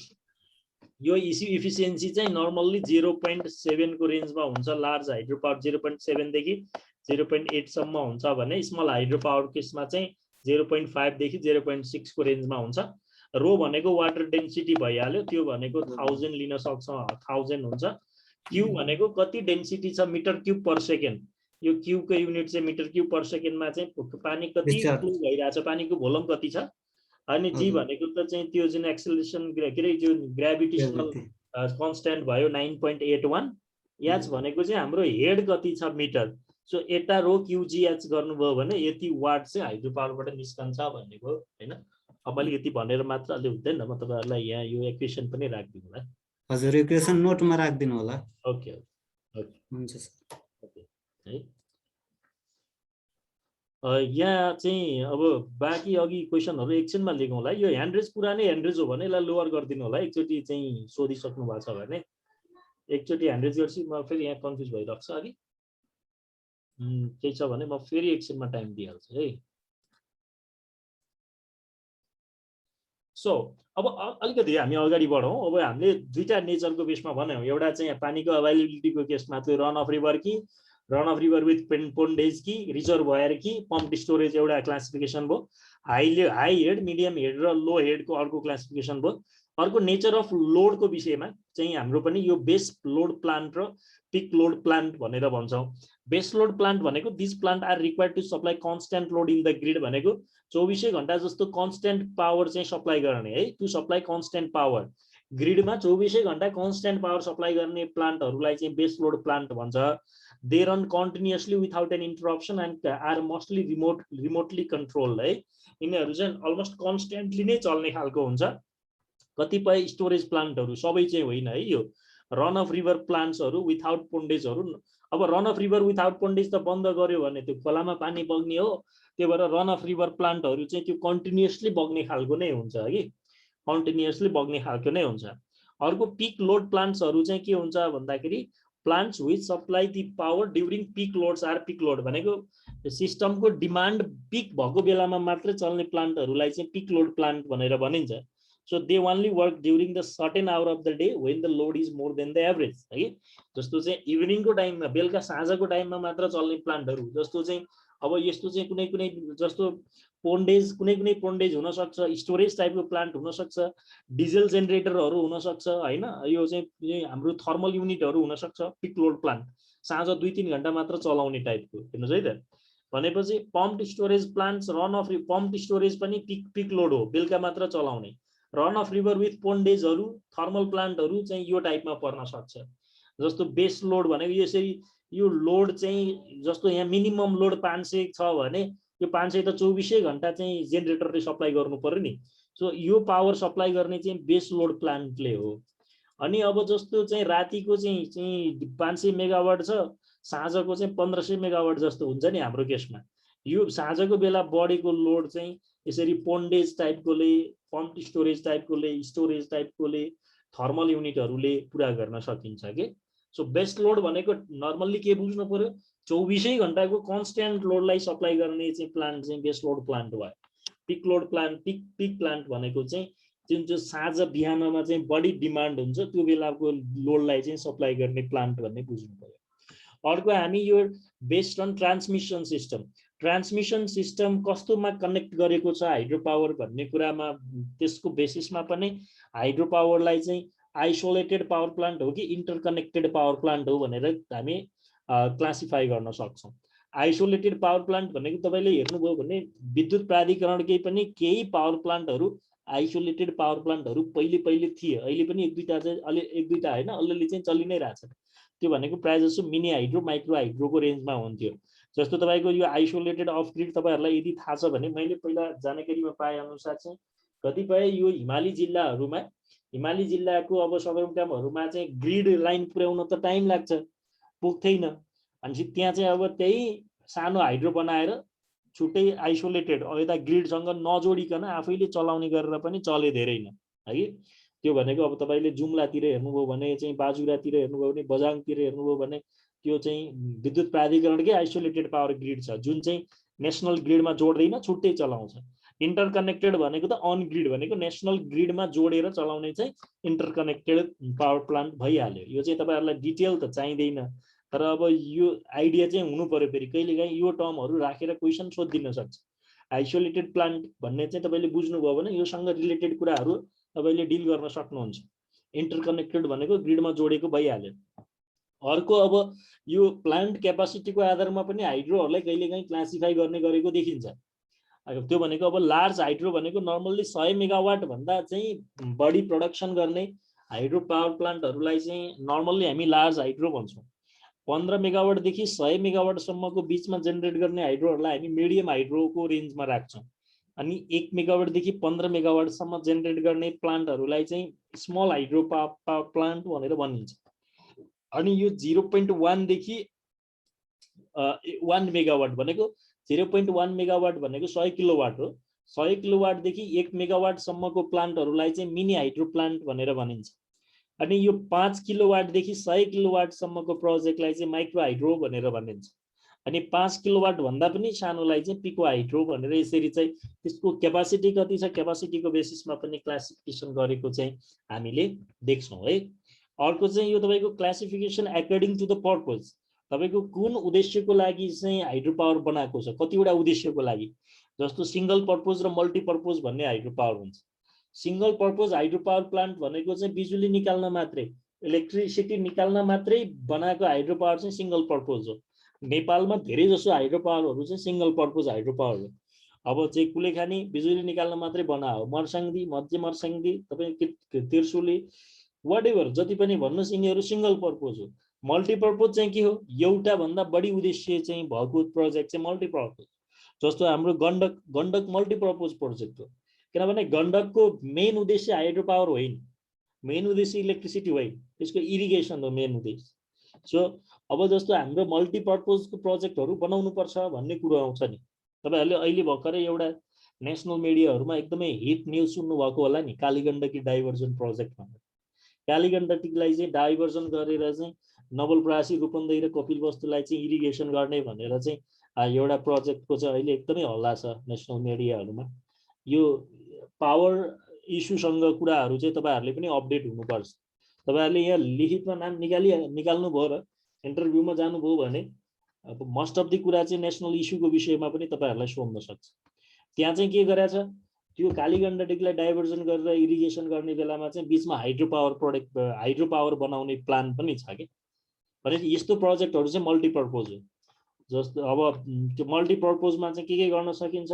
यो इफिसियन्सी चाहिँ नर्मल्ली 0.7 को रेन्जमा हुन्छ लार्ज हाइड्रो पावर 0.7 देखि 0.8 सम्म हुन्छ भने स्मल हाइड्रो पावर केसमा चाहिँ 0.5 देखि 0.6 को रेन्जमा हुन्छ रो भनेको वाटर डेन्सिटी भइहाल्यो त्यो भनेको 1000 लिन सक्छ 1000 हुन्छ क्यू भनेको कति डेन्सिटी छ मिटर क्यूब पर सेकेन्ड यो क्यूबको युनिट चाहिँ मिटर क्यूब पर सेकेन्डमा चाहिँ पानी कति फ्लो भइरहेछ पानीको भोल्युम कति छ अनि जी भनेको त चाहिँ त्यो जुन एक्सेलरेसन के रे जुन ग्राभिटेसनल कन्स्ट्यान्ट भयो 9.81 एच भनेको चाहिँ हाम्रो हेड कति छ मिटर सो एटा रो क्यूजीएच गर्नुभयो भने यति वाट चाहिँ हाइड्रो पावरबाट निस्कन्छ भनेको हैन अब अलि यति भनेर मात्र अलि हुँदैन म तपाईहरुलाई यहाँ यो इक्वेसन पनि राख्दिनु होला हजुर इक्वेसन नोटमा राख्दिनु होला ओके ओके हुन्छ सर ओके है यहाँ चाहिँ अब बाँकी अघि क्वेसनहरु एकछिनमा लेखौँला यो ह्यान्ड रेज पुरानै ह्यान्ड रेज हो भने यसलाई लोअर गरिदिनु होला एकचोटी चाहिँ सोधिसक्नु भएको छ भने एकचोटी ह्यान्ड रेज गर्छु म फेरि यहाँ कन्फ्युज भइरहेको छ अलि केही छ भने म फेरि एकछिनमा टाइम दिइहाल्छु है सो अब अलिकति हामी अगाडि बढौँ अब हामीले दुईटा नेचरको बेसमा भन्यौँ एउटा चाहिँ पानीको अभाइलेबिलिटीको केसमा त्यो रन अफ रिभर कि run of river with pondage कि रिजर्भोयर कि पम्प स्टोरेज एउटा क्लासिफिकेसन भयो हाई हेड मिडियम हेड र लो हेडको अर्को क्लासिफिकेसन भयो अर्को नेचर अफ लोडको विषयमा चाहिँ हाम्रो पनि यो बेस लोड प्लान्ट र पिक लोड प्लान्ट भनेर भन्छौँ बेस लोड प्लान्ट भनेको this plant are required to supply constant load in the grid भनेको 24 घण्टा जस्तो कन्स्ट्यान्ट पावर चाहिँ सप्लाई गर्ने है टु सप्लाई कन्स्ट्यान्ट पावर ग्रिडमा 24 घण्टा कन्स्ट्यान्ट पावर सप्लाई गर्ने प्लान्टहरूलाई चाहिँ बेस लोड प्लान्ट भन्छ they run continuously without an interruption and are mostly remotely controlled है यिनीहरू चाहिँ अलमोस्ट कन्स्ट्यान्टली नै चल्ने खालको हुन्छ कतिपय स्टोरेज प्लान्टहरू सबै चाहिँ होइन है यो रन अफ रिभर प्लान्ट्सहरू विथआउट पोन्डेजहरू अब run of river without pondage त बन्द गर्यो भने त्यो खोलामा पानी बग्ने हो त्यही भएर रन अफ रिभर प्लान्टहरू चाहिँ त्यो कन्टिन्युअसली बग्ने खालको नै हुन्छ कि कन्टिन्युअसली बग्ने खालको नै हुन्छ अर्को पिक लोड प्लान्ट्सहरू चाहिँ के हुन्छ भन्दाखेरि plants with supply the power during peak loads are peak load भनेको सिस्टमको डिमान्ड पिक भएको बेलामा मात्रै चल्ने प्लान्टहरूलाई चाहिँ पिक लोड प्लान्ट भनेर भनिन्छ so they only work during the certain hour of the day when the load is more than the average है जस्तो चाहिँ इभिनिङको टाइममा बेलुका साँझको टाइममा मात्र चल्ने प्लान्टहरू जस्तो चाहिँ अब यस्तो चाहिँ कुनै कुनै जस्तो पोन्डेज कुनै पोन्डेज हुनसक्छ स्टोरेज टाइपको प्लान्ट हुनसक्छ डिजेल जेनेरेटरहरू हुनसक्छ होइन यो चाहिँ हाम्रो थर्मल युनिटहरू हुनसक्छ पिक लोड प्लान्ट साँझ 2-3 घण्टा मात्र चलाउने टाइपको हेर्नुहोस् है त भनेपछि pump storage plants run of pump storage पनि पिक लोड हो बेलुका मात्र चलाउने रन अफ रिभर विथ पोन्डेजहरू थर्मल प्लान्टहरू चाहिँ यो टाइपमा पर्न सक्छ जस्तो बेस लोड भनेको यसरी यो लोड चाहिँ जस्तो यहाँ मिनिमम लोड 500 छ भने यो 500 त 24 घण्टा चाहिँ जेनेरेटरले सप्लाई गर्नु पर्यो नि सो यो पावर सप्लाई गर्ने चाहिँ बेस लोड प्लान्टले हो अनि अब जस्तो चाहिँ रातिको चाहिँ 500 मेगावाट छ साँझको चाहिँ 1500 मेगावाट जस्तो हुन्छ नि हाम्रो केसमा यो साँझको बेला बढेको लोड चाहिँ यसरी पोन्डेज टाइपकोले पम्प स्टोरेज टाइपकोले स्टोरेज टाइपकोले थर्मल युनिटहरूले पुरा गर्न सकिन्छ के सो बेस्ट लोड भनेको नर्मल्ली के बुझ्नु पर्यो 24 घण्टाको कन्स्ट्यान्ट लोडलाई सप्लाई गर्ने चाहिँ प्लान्ट चाहिँ बेस्ट लोड प्लान्ट भयो peak load plant peak plant भनेको चाहिँ जुन चाहिँ साँझ बिहानमा चाहिँ बढी डिमान्ड हुन्छ त्यो बेलाको लोडलाई चाहिँ सप्लाई गर्ने प्लान्ट भन्ने बुझ्नु पर्यो अर्को हामी यो बेस्ड अन ट्रान्समिसन सिस्टम कस्तोमा कनेक्ट गरेको छ हाइड्रो पावर भन्ने कुरामा त्यसको बेसिसमा पनि हाइड्रो पावरलाई चाहिँ आइसोलेटेड पावर प्लान्ट हो कि इन्टरकनेक्टेड पावर प्लान्ट हो भनेर हामी क्लासिफाई गर्न सक्छौँ आइसोलेटेड पावर प्लान्ट भनेको तपाईँले हेर्नुभयो भने विद्युत प्राधिकरणकै पनि केही पावर प्लान्टहरू आइसोलेटेड पावर प्लान्टहरू पहिले थिए अहिले पनि एक दुईटा होइन अलिअलि चाहिँ चलि नै रहेछ त्यो भनेको प्रायः जसो मिनी हाइड्रो माइक्रो हाइड्रोको रेन्जमा हुन्थ्यो जस्तो तपाईँको यो आइसोलेटेड अफ ग्रिड तपाईँहरूलाई यदि थाहा छ भने मैले पहिला जानकारीमा पाए अनुसार चाहिँ कतिपय यो हिमाली जिल्लाको अब सदरमुकामहरूमा चाहिँ ग्रिड लाइन पुर्याउन त टाइम लाग्छ पुग्दैन अनि त्यहाँ चाहिँ अब त्यही सानो हाइड्रो बनाएर छुट्टै आइसोलेटेड यता ग्रिडसँग नजोडिकन आफैले चलाउने गरेर पनि चले धेरै न है त्यो भनेको अब तपाईँले जुम्लातिर हेर्नुभयो भने चाहिँ बाजुरातिर हेर्नुभयो भने बझाङतिर हेर्नुभयो भने त्यो चाहिँ विद्युत प्राधिकरणकै आइसोलेटेड पावर ग्रिड छ जुन चाहिँ नेसनल ग्रिडमा जोड्दैन छुट्टै चलाउँछ इन्टरकनेक्टेड भनेको त अन ग्रिड भनेको नेसनल ग्रिडमा जोडेर चलाउने चाहिँ इन्टरकनेक्टेड पावर प्लान्ट भइहाल्यो। यो चाहिँ तपाईँहरूलाई डिटेल त चाहिँदैन, तर अब यो आइडिया चाहिँ हुनु पर्यो। फेरि कहिलेकाहीँ यो टर्महरू राखेर क्वेसन सोधिदिन सक्छ। आइसोलेटेड प्लान्ट भन्ने चाहिँ तपाईँले बुझ्नुभयो भने योसँग रिलेटेड कुराहरू तपाईँले डिल गर्न सक्नुहुन्छ। इन्टरकनेक्टेड भनेको ग्रिडमा जोडेको भइहाल्यो। अर्को अब यो प्लान्ट क्यापासिटीको आधारमा पनि हाइड्रोहरूलाई कहिलेकाहीँ क्लासिफाई गर्ने गरेको देखिन्छ। त्यो भनेको अब लार्ज हाइड्रो भनेको नर्मल्ली 100 मेगावाट भन्दा चाहिँ बढी प्रोडक्सन गर्ने हाइड्रो पावर प्लान्टहरूलाई चाहिँ नर्मल्ली हामी लार्ज हाइड्रो भन्छौँ। 15 मेगावाटदेखि 100 मेगावाटसम्मको बिचमा जेनेरेट गर्ने हाइड्रोहरूलाई हामी मिडियम हाइड्रोको रेन्जमा राख्छौँ। अनि 1 मेगावाटदेखि 15 मेगावाटसम्म जेनेरेट गर्ने प्लान्टहरूलाई चाहिँ स्मल हाइड्रो पावर प्लान्ट भनेर भनिन्छ। अनि यो 0.1 देखि 1 मेगावाट भनेको 0.1 मेगावाट भनेको 100 किलोवाट हो। 100 किलोवाटदेखि 1 मेगावाटसम्मको प्लान्टहरूलाई चाहिँ मिनी हाइड्रो प्लान्ट भनेर भनिन्छ। अनि यो 5 किलोवाटदेखि 100 किलोवाटसम्मको प्रोजेक्टलाई चाहिँ माइक्रो हाइड्रो भनेर भनिन्छ। अनि 5 किलोवाट भन्दा पनि सानोलाई चाहिँ पिको हाइड्रो भनेर यसरी चाहिँ त्यसको क्यापासिटी कति छ क्यापासिटीको बेसिसमा पनि क्लासिफिकेसन गरेको चाहिँ हामीले देख्छौँ है। अर्को चाहिँ यो तपाईँको classification according to the purpose, तपाईँको कुन उद्देश्यको लागि चाहिँ हाइड्रो पावर बनाएको छ, कतिवटा उद्देश्यको लागि। जस्तो सिंगल पर्पज र मल्टिपर्पज भन्ने हाइड्रो पावर हुन्छ। Single purpose hydro power plant भनेको चाहिँ बिजुली निकाल्न मात्रै, इलेक्ट्रिसिटी निकाल्न मात्रै बनाएको हाइड्रो पावर चाहिँ सिंगल पर्पज हो। नेपालमा धेरै जसो हाइड्रो पावरहरू चाहिँ सिंगल पर्पज हाइड्रो पावर हो। अब चाहिँ कुलेखानी बिजुली निकाल्न मात्रै बनायो, मर्साङ्गी, मध्य मर्साङ्गी, तपाईँ तिर्सुली, वाट एभर जति पनि भन्नुहोस् यिनीहरू सिंगल पर्पज हो। मल्टिपर्पज चाहिँ के हो, एउटा भन्दा बढी उद्देश्य चाहिँ भएको प्रोजेक्ट चाहिँ मल्टिपर्पज। जस्तो हाम्रो गण्डक मल्टिपर्पज प्रोजेक्ट हो, किनभने गण्डकको मेन उद्देश्य हाइड्रो पावर होइन, मेन उद्देश्य इलेक्ट्रिसिटी होइन, त्यसको इरिगेसन हो मेन उद्देश्य। सो अब जस्तो हाम्रो मल्टिपर्पजको प्रोजेक्टहरू बनाउनु पर्छ भन्ने कुरो आउँछ नि। तपाईँहरूले अहिले भर्खरै एउटा नेसनल मिडियाहरूमा एकदमै हिट न्युज सुन्नुभएको होला नि, कालीगण्डकी डाइभर्जन प्रोजेक्ट भनेर। कालीगण्डकीलाई चाहिँ डाइभर्जन गरेर चाहिँ नवलपरासी, रूपन्देही र कपिलवस्तुलाई चाहिँ इरिगेसन गर्ने भनेर चाहिँ एउटा प्रोजेक्टको चाहिँ अहिले एकदमै हल्ला छ नेसनल मिडियाहरूमा। यो पावर इस्युसँग कुराहरू चाहिँ तपाईँहरूले पनि अपडेट हुनुपर्छ। तपाईँहरूले यहाँ लिखितमा नाम निकाल्नुभयो र इन्टरभ्यूमा जानुभयो भने अब मोस्ट अफ द कुरा चाहिँ नेसनल इस्युको विषयमा पनि तपाईँहरूलाई सोध्न सक्छ। त्यहाँ चाहिँ के गरेछ, त्यो कालीगण्डकीलाई डाइभर्जन गरेर इरिगेसन गर्ने बेलामा चाहिँ बिचमा हाइड्रो पावर बनाउने प्लान पनि छ कि। भनेपछि यस्तो प्रोजेक्टहरू चाहिँ मल्टिपर्पज हो। जस्तो अब त्यो मल्टिपर्पजमा चाहिँ के गर्न सकिन्छ,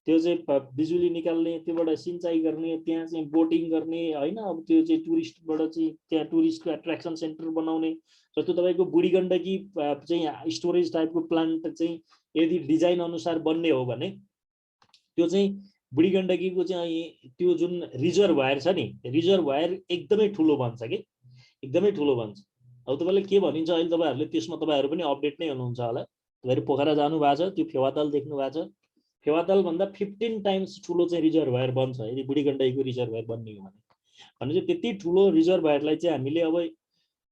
त्यो चाहिँ बिजुली निकाल्ने, त्योबाट सिँचाइ गर्ने, त्यहाँ चाहिँ बोटिङ गर्ने होइन। अब त्यो चाहिँ टुरिस्टबाट चाहिँ त्यहाँ टुरिस्टको एट्र्याक्सन सेन्टर बनाउने। जस्तो तपाईँको बुढी गण्डकी चाहिँ स्टोरेज टाइपको प्लान्ट चाहिँ यदि डिजाइन अनुसार बन्ने हो भने त्यो चाहिँ बुढी गण्डकीको चाहिँ त्यो जुन रिजर्भयर छ नि, रिजर्भयर एकदमै ठुलो बन्छ कि, एकदमै ठुलो बन्छ। अब तपाईँले के भनिन्छ अहिले तपाईँहरूले त्यसमा तपाईँहरू पनि अपडेट नै हुनुहुन्छ होला। तपाईँहरू पोखरा जानु भएको छ, त्यो फेवाताल देख्नु भएको छ, फेवातालभन्दा 15 टाइम्स ठुलो चाहिँ रिजर्भयर बन्छ यदि बुढी गण्डकीको रिजर्भयर बन्ने हो भने चाहिँ त्यति ठुलो रिजर्भयरलाई चाहिँ हामीले अब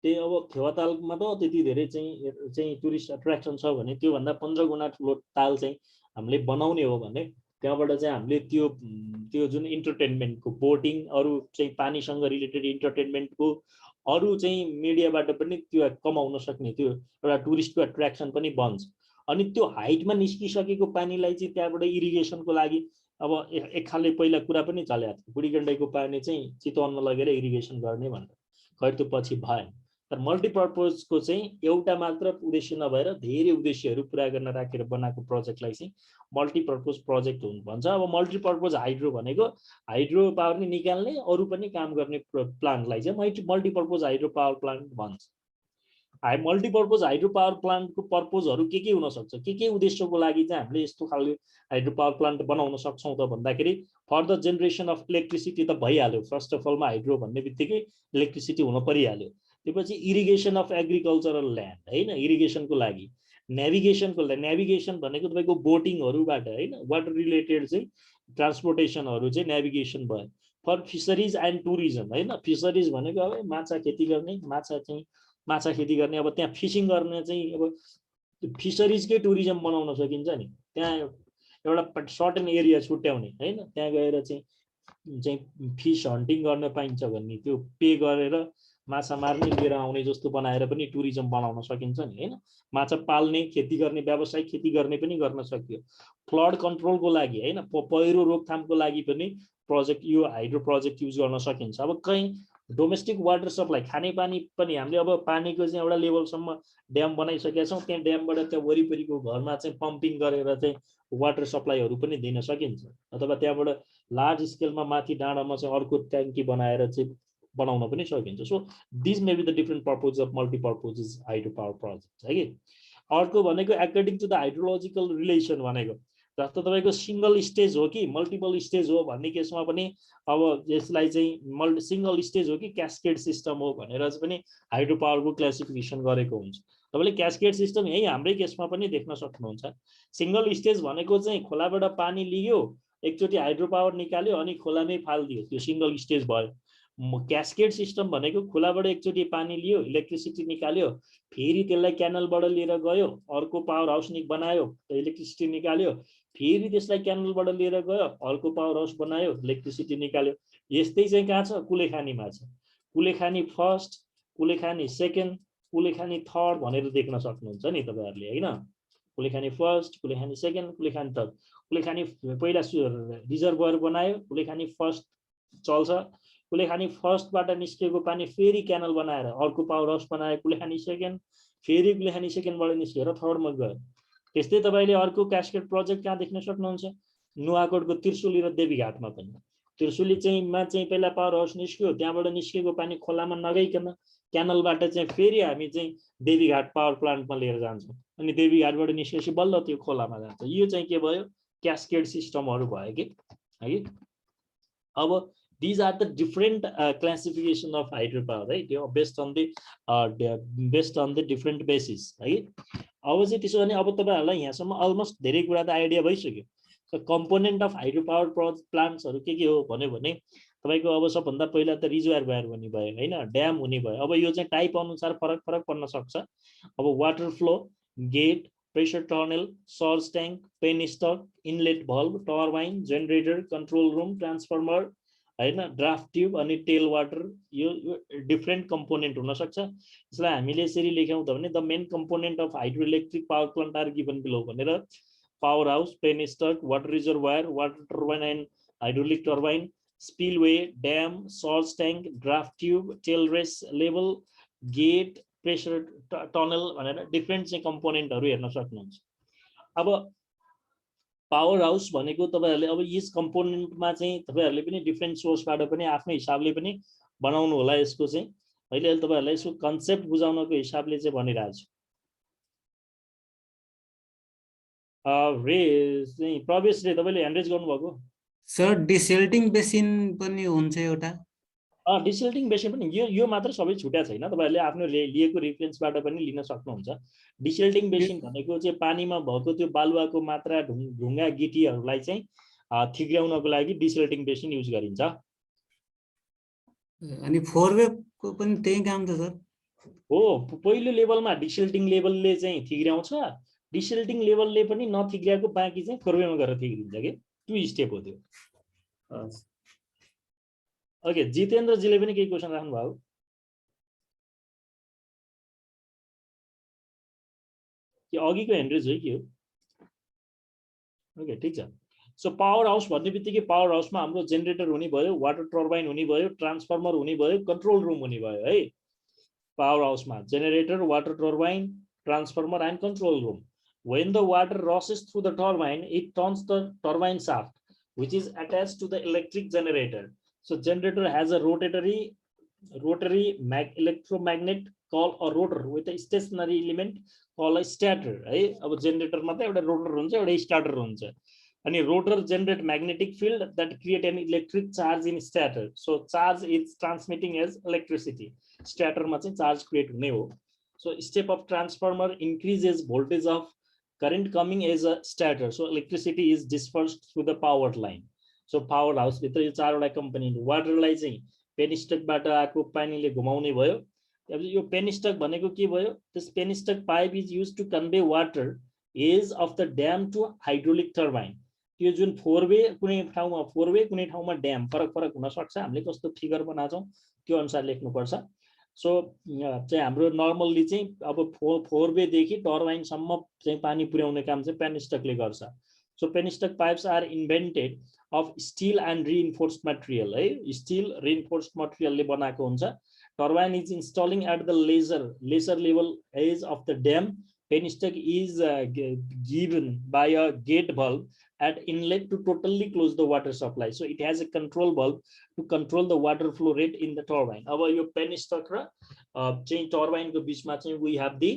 त्यही अब फेवातालमा त त्यति धेरै चाहिँ टुरिस्ट एट्र्याक्सन छ भने त्योभन्दा 15 गुणा ठुलो ताल चाहिँ हामीले बनाउने हो भने त्यहाँबाट चाहिँ हामीले त्यो जुन इन्टरटेनमेन्टको बोटिङ, अरू चाहिँ पानीसँग रिलेटेड इन्टरटेनमेन्टको अरू चाहिँ मिडियाबाट पनि त्यो कमाउन सक्ने त्यो एउटा टुरिस्टको एट्र्याक्सन पनि बन्छ। अनि त्यो हाइटमा निस्किसकेको पानीलाई चाहिँ त्यहाँबाट इरिगेसनको लागि अब एक खाले पहिला कुरा पनि चलेको थियो, बुढी गण्डकीको पानी चाहिँ चितवनमा लगेर इरिगेसन गर्ने भनेर, खै त्यो पछि भएन। तर मल्टिपर्पजको चाहिँ एउटा मात्र उद्देश्य नभएर धेरै उद्देश्यहरू पुरा गर्न राखेर बनाएको प्रोजेक्टलाई चाहिँ मल्टिपर्पज प्रोजेक्ट भन्छ। अब मल्टिपर्पज हाइड्रो भनेको हाइड्रो पावर नि निकाल्ने अरू पनि काम गर्ने प्लान्टलाई चाहिँ मल्टिपर्पज हाइड्रो पावर प्लान्ट भन्छ। मल्टिपर्पज हाइड्रो पावर प्लान्टको पर्पजहरू के हुनसक्छ, के उद्देश्यको लागि चाहिँ हामीले यस्तो खालको हाइड्रो पावर प्लान्ट बनाउन सक्छौँ त भन्दाखेरि for the generation of electricity त भइहाल्यो। फर्स्ट अफ अलमा हाइड्रो भन्ने बित्तिकै इलेक्ट्रिसिटी हुन परिहाल्यो। त्यसपछि इरिगेसन अफ एग्रिकल्चरल ल्यान्ड होइन, इरिगेसनको लागि, नेभिगेसनको लागि, नेभिगेसन भनेको तपाईँको बोटिङहरूबाट होइन, वाटर रिलेटेड चाहिँ ट्रान्सपोर्टेसनहरू चाहिँ नेभिगेसन भयो। फर फिसरिज एन्ड टुरिज्म होइन, फिसरिज भनेको अब माछा खेती गर्ने, माछा खेती गर्ने, अब त्यहाँ फिसिङ गर्ने चाहिँ अब फिसरिजकै टुरिज्म बनाउन सकिन्छ नि। त्यहाँ एउटा सर्टेन एरिया छुट्याउने हैन, त्यहाँ गएर चाहिँ फिस हन्टिङ गर्न पाइन्छ भन्ने त्यो पे गरेर माछा मार्ने लिएर आउने जस्तो बनाएर पनि टुरिज्म बनाउन सकिन्छ नि हैन। माछा पाल्ने, खेती गर्ने, व्यावसायिक खेती गर्ने पनि गर्न सकियो। फ्लड कन्ट्रोलको लागि हैन, पहिरो रोकथामको लागि पनि प्रोजेक्ट यो हाइड्रो प्रोजेक्ट युज गर्न सकिन्छ। अब कहीँ डोमेस्टिक वाटर सप्लाई, खानेपानी पनि हामीले अब पानीको चाहिँ एउटा लेभलसम्म ड्याम बनाइसकेका छौँ, त्यहाँ ड्यामबाट त्यहाँ वरिपरिको घरमा चाहिँ पम्पिङ गरेर चाहिँ वाटर सप्लाईहरू पनि दिन सकिन्छ, अथवा त्यहाँबाट लार्ज स्केलमा माथि डाँडामा चाहिँ अर्को ट्याङ्की बनाएर चाहिँ बनाउन पनि सकिन्छ। So this may be the different purpose of multipurpose hydro power project है कि। अर्को भनेको according to the hydrological relation भनेको जस्तो तपाईँको सिंगल स्टेज हो कि मल्टिपल स्टेज हो भन्ने केसमा पनि अब यसलाई चाहिँ सिंगल स्टेज हो कि क्यास्केड सिस्टम हो भनेर चाहिँ पनि हाइड्रो पावरको क्लासिफिकेसन गरेको हुन्छ। तपाईँले क्यास्केड सिस्टम यही हाम्रै केसमा पनि देख्न सक्नुहुन्छ। सिंगल स्टेज भनेको चाहिँ खोलाबाट पानी लियो, एकचोटि हाइड्रो पावर निकाल्यो अनि खोलामै फालिदियो, त्यो सिंगल स्टेज भयो। क्यास्केड सिस्टम भनेको खोलाबाट एकचोटि पानी लियो, इलेक्ट्रिसिटी निकाल्यो, फेरि त्यसलाई क्यानलबाट लिएर गयो, अर्को पावर हाउस बनायो, इलेक्ट्रिसिटी निकाल्यो, फेरि त्यसलाई क्यानलबाट लिएर गयो, अर्को पावर हाउस बनायो, इलेक्ट्रिसिटी निकाल्यो। यस्तै चाहिँ कहाँ छ? कुलेखानीमा छ। Kulekhani first, Kulekhani second, Kulekhani third भनेर देख्न सक्नुहुन्छ नि तपाईँहरूले हैन। Kulekhani first, Kulekhani second, Kulekhani third. Kulekhani पहिला रिजर्भर बनायो, कुलेखानी फर्स्ट चल्छ, कुलेखानी फर्स्टबाट निस्केको पानी फेरि क्यानल बनाएर अर्को पावर हाउस बनायो, कुलेखानी सेकेन्ड, फेरि कुलेखानी सेकेन्डबाट निस्केर थर्डमा गयो। त्यस्तै तपाईँले अर्को क्यास्केड प्रोजेक्ट कहाँ देख्न सक्नुहुन्छ? नुवाकोटको त्रिशुली र देवीघाटमा पनि। त्रिशुली चाहिँ पहिला पावर हाउस निस्क्यो, त्यहाँबाट निस्केको पानी खोलामा नगइकन क्यानलबाट चाहिँ फेरि हामी चाहिँ देवीघाट पावर प्लान्टमा लिएर जान्छौँ, अनि देवीघाटबाट निस्केपछि बल्ल त्यो खोलामा जान्छ। यो चाहिँ के भयो? क्यास्केड सिस्टमहरू भयो कि है। अब these are the different classification of hydropower, right? Based on the different basis है। अब चाहिँ त्यसो भने अब तपाईहरुलाई यहाँसम्म अलमोस्ट धेरै कुरा त आइडिया भइसक्यो। So component of hydro power प्लान्ट्सहरु के हो भने तपाईको अब सबभन्दा पहिला त रिजर्भयर हुने भयो हैन, ड्याम हुने भयो। अब यो चाहिँ टाइप अनुसार फरक पर्न सक्छ। अब water flow, gate, pressure tunnel, surge tank, penstock, inlet valve, turbine, generator, control room, transformer हैन, ड्राफ्ट ट्युब अनि टेल वाटर, यो डिफ्रेन्ट कम्पोनेन्ट हुन सक्छ। यसलाई हामीले यसरी लेख्यौं त भने the main component of hydroelectric power plant are given below भनेर power house, penstock, water reservoir, water turbine and hydraulic turbine, spillway, dam, surge tank, draft tube, tail race level, get, pressure tunnel भनेर different चाहिँ कम्पोनेन्टहरु हेर्न सक्नुहुन्छ। अब power house भनेको तपाईहरुले अब यस कम्पोनेन्टमा चाहिँ तपाईहरुले पनि डिफ्रेन्ट सोर्सबाट पनि आफ्नो हिसाबले पनि बनाउनु होला। यसको चाहिँ अहिले तपाईहरुलाई यसको कन्सेप्ट बुझाउनको हिसाबले चाहिँ भनिरहेको छु। रे चाहिँ प्रवेशले तपाईले ह्यान्ड रेज गर्नुभएको सर। डिसेल्टिङ बेसिन पनि हुन्छ एउटा। डिसेल्टिङ बेसिन पनि यो मात्र सबै छुट्या छैन, तपाईहरुले आफ्नो लिएको रेफरेन्सबाट पनि लिन सक्नुहुन्छ। डिसेल्टिङ बेसिन भनेको चाहिँ पानीमा भएको त्यो बालुवाको मात्रा, ढुङ्गा गिटीहरूलाई चाहिँ थिग्राउनको लागि डिसेल्टिङ बेसिन युज गरिन्छ। अनि फोरवे को पनि त्यही काम त सर हो। पहिलो लेभलमा डिसेल्टिङ लेभलले चाहिँ थिग्राउँछ, डिसेल्टिङ लेभलले पनि नथिग्राएको बाँकी चाहिँ फोरवेमा गएर थिग्रिन्छ के, टु स्टेप हो त्यो। ओके, जितेन्द्रजीले पनि केही क्वेसन राख्नु भयो? कि अघिको ह्यान्ड हो कि हो? ओके, ठिक छ। सो पावर हाउस भन्ने बित्तिकै पावर हाउसमा हाम्रो जेनरेटर हुने भयो, वाटर टर्बाइन हुने भयो, ट्रान्सफर्मर हुने भयो, कन्ट्रोल रुम हुने भयो है। पावर हाउसमा generator, water turbine, transformer and control room. When the water rushes through the turbine, it turns the turbine shaft, which is attached to the electric generator. So generator has a rotary electromagnet called a rotor with a stationary element called a stator है। अब generator मा त एउटा rotor हुन्छ, एउटा starter हुन्छ, अनि rotor generate magnetic field that create an electric charge in stator. So charge is transmitting as electricity. Stator मा चाहिँ charge create हुने हो। So step of transformer increases voltage of current coming as a stator. So electricity is dispersed through the power line. So power house भित्र यो चारवटा component, वाटरलाई चाहिँ पेनिस्टकबाट आएको पानीले घुमाउने भयो। अब यो पेनिस्टक भनेको के भयो? This penstock pipe is used to convey water edge of the dam to hydraulic turbine. त्यो जुन 4 वे कुनै ठाउँमा 4 वे कुनै ठाउँमा ड्याम फरक फरक हुन सक्छ हामीले कस्तो फिगर बनाछौं त्यो अनुसार लेख्नु पर्छ सो चाहिँ हाम्रो नर्मल्ली चाहिँ अब 4 वे देखि टर्बाइन सम्म चाहिँ पानी पुर्याउने काम चाहिँ पेनिस्टकले गर्छ so penstock pipes are invented of steel and reinforced material है स्टील रिइन्फोर्स्ड मटेरियलले बनाएको हुन्छ turbine is installing at the lesser level edge of the dam penstock is given by a gate valve at inlet to totally close the water supply. So it has a control valve to control the water flow rate in the turbine. अब यो पेनिस्टक र चाहिँ turbine को बीचमा चाहिँ we have the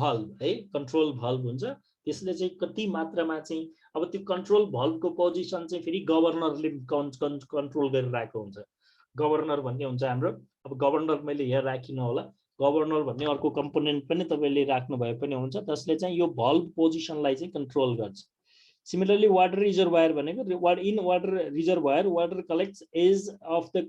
valve है control valve हुन्छ त्यसले चाहिँ कति मात्रामा चाहिँ अब त्यो control valve को पोजिसन चाहिँ फेरि गभर्नरले कन्ट्रोल गरिरहेको हुन्छ गभर्नर भन्ने हुन्छ हाम्रो अब गभर्नर मैले यहाँ राखिन होला गभर्नर भन्ने अर्को कम्पोनेन्ट पनि तपाईले राख्नु भए पनि हुन्छ त्यसले चाहिँ यो भल्भ पोजिसनलाई चाहिँ कन्ट्रोल गर्छ सिमिलरली वाटर रिजर्भोयर भनेको in water reservoir water collects as of the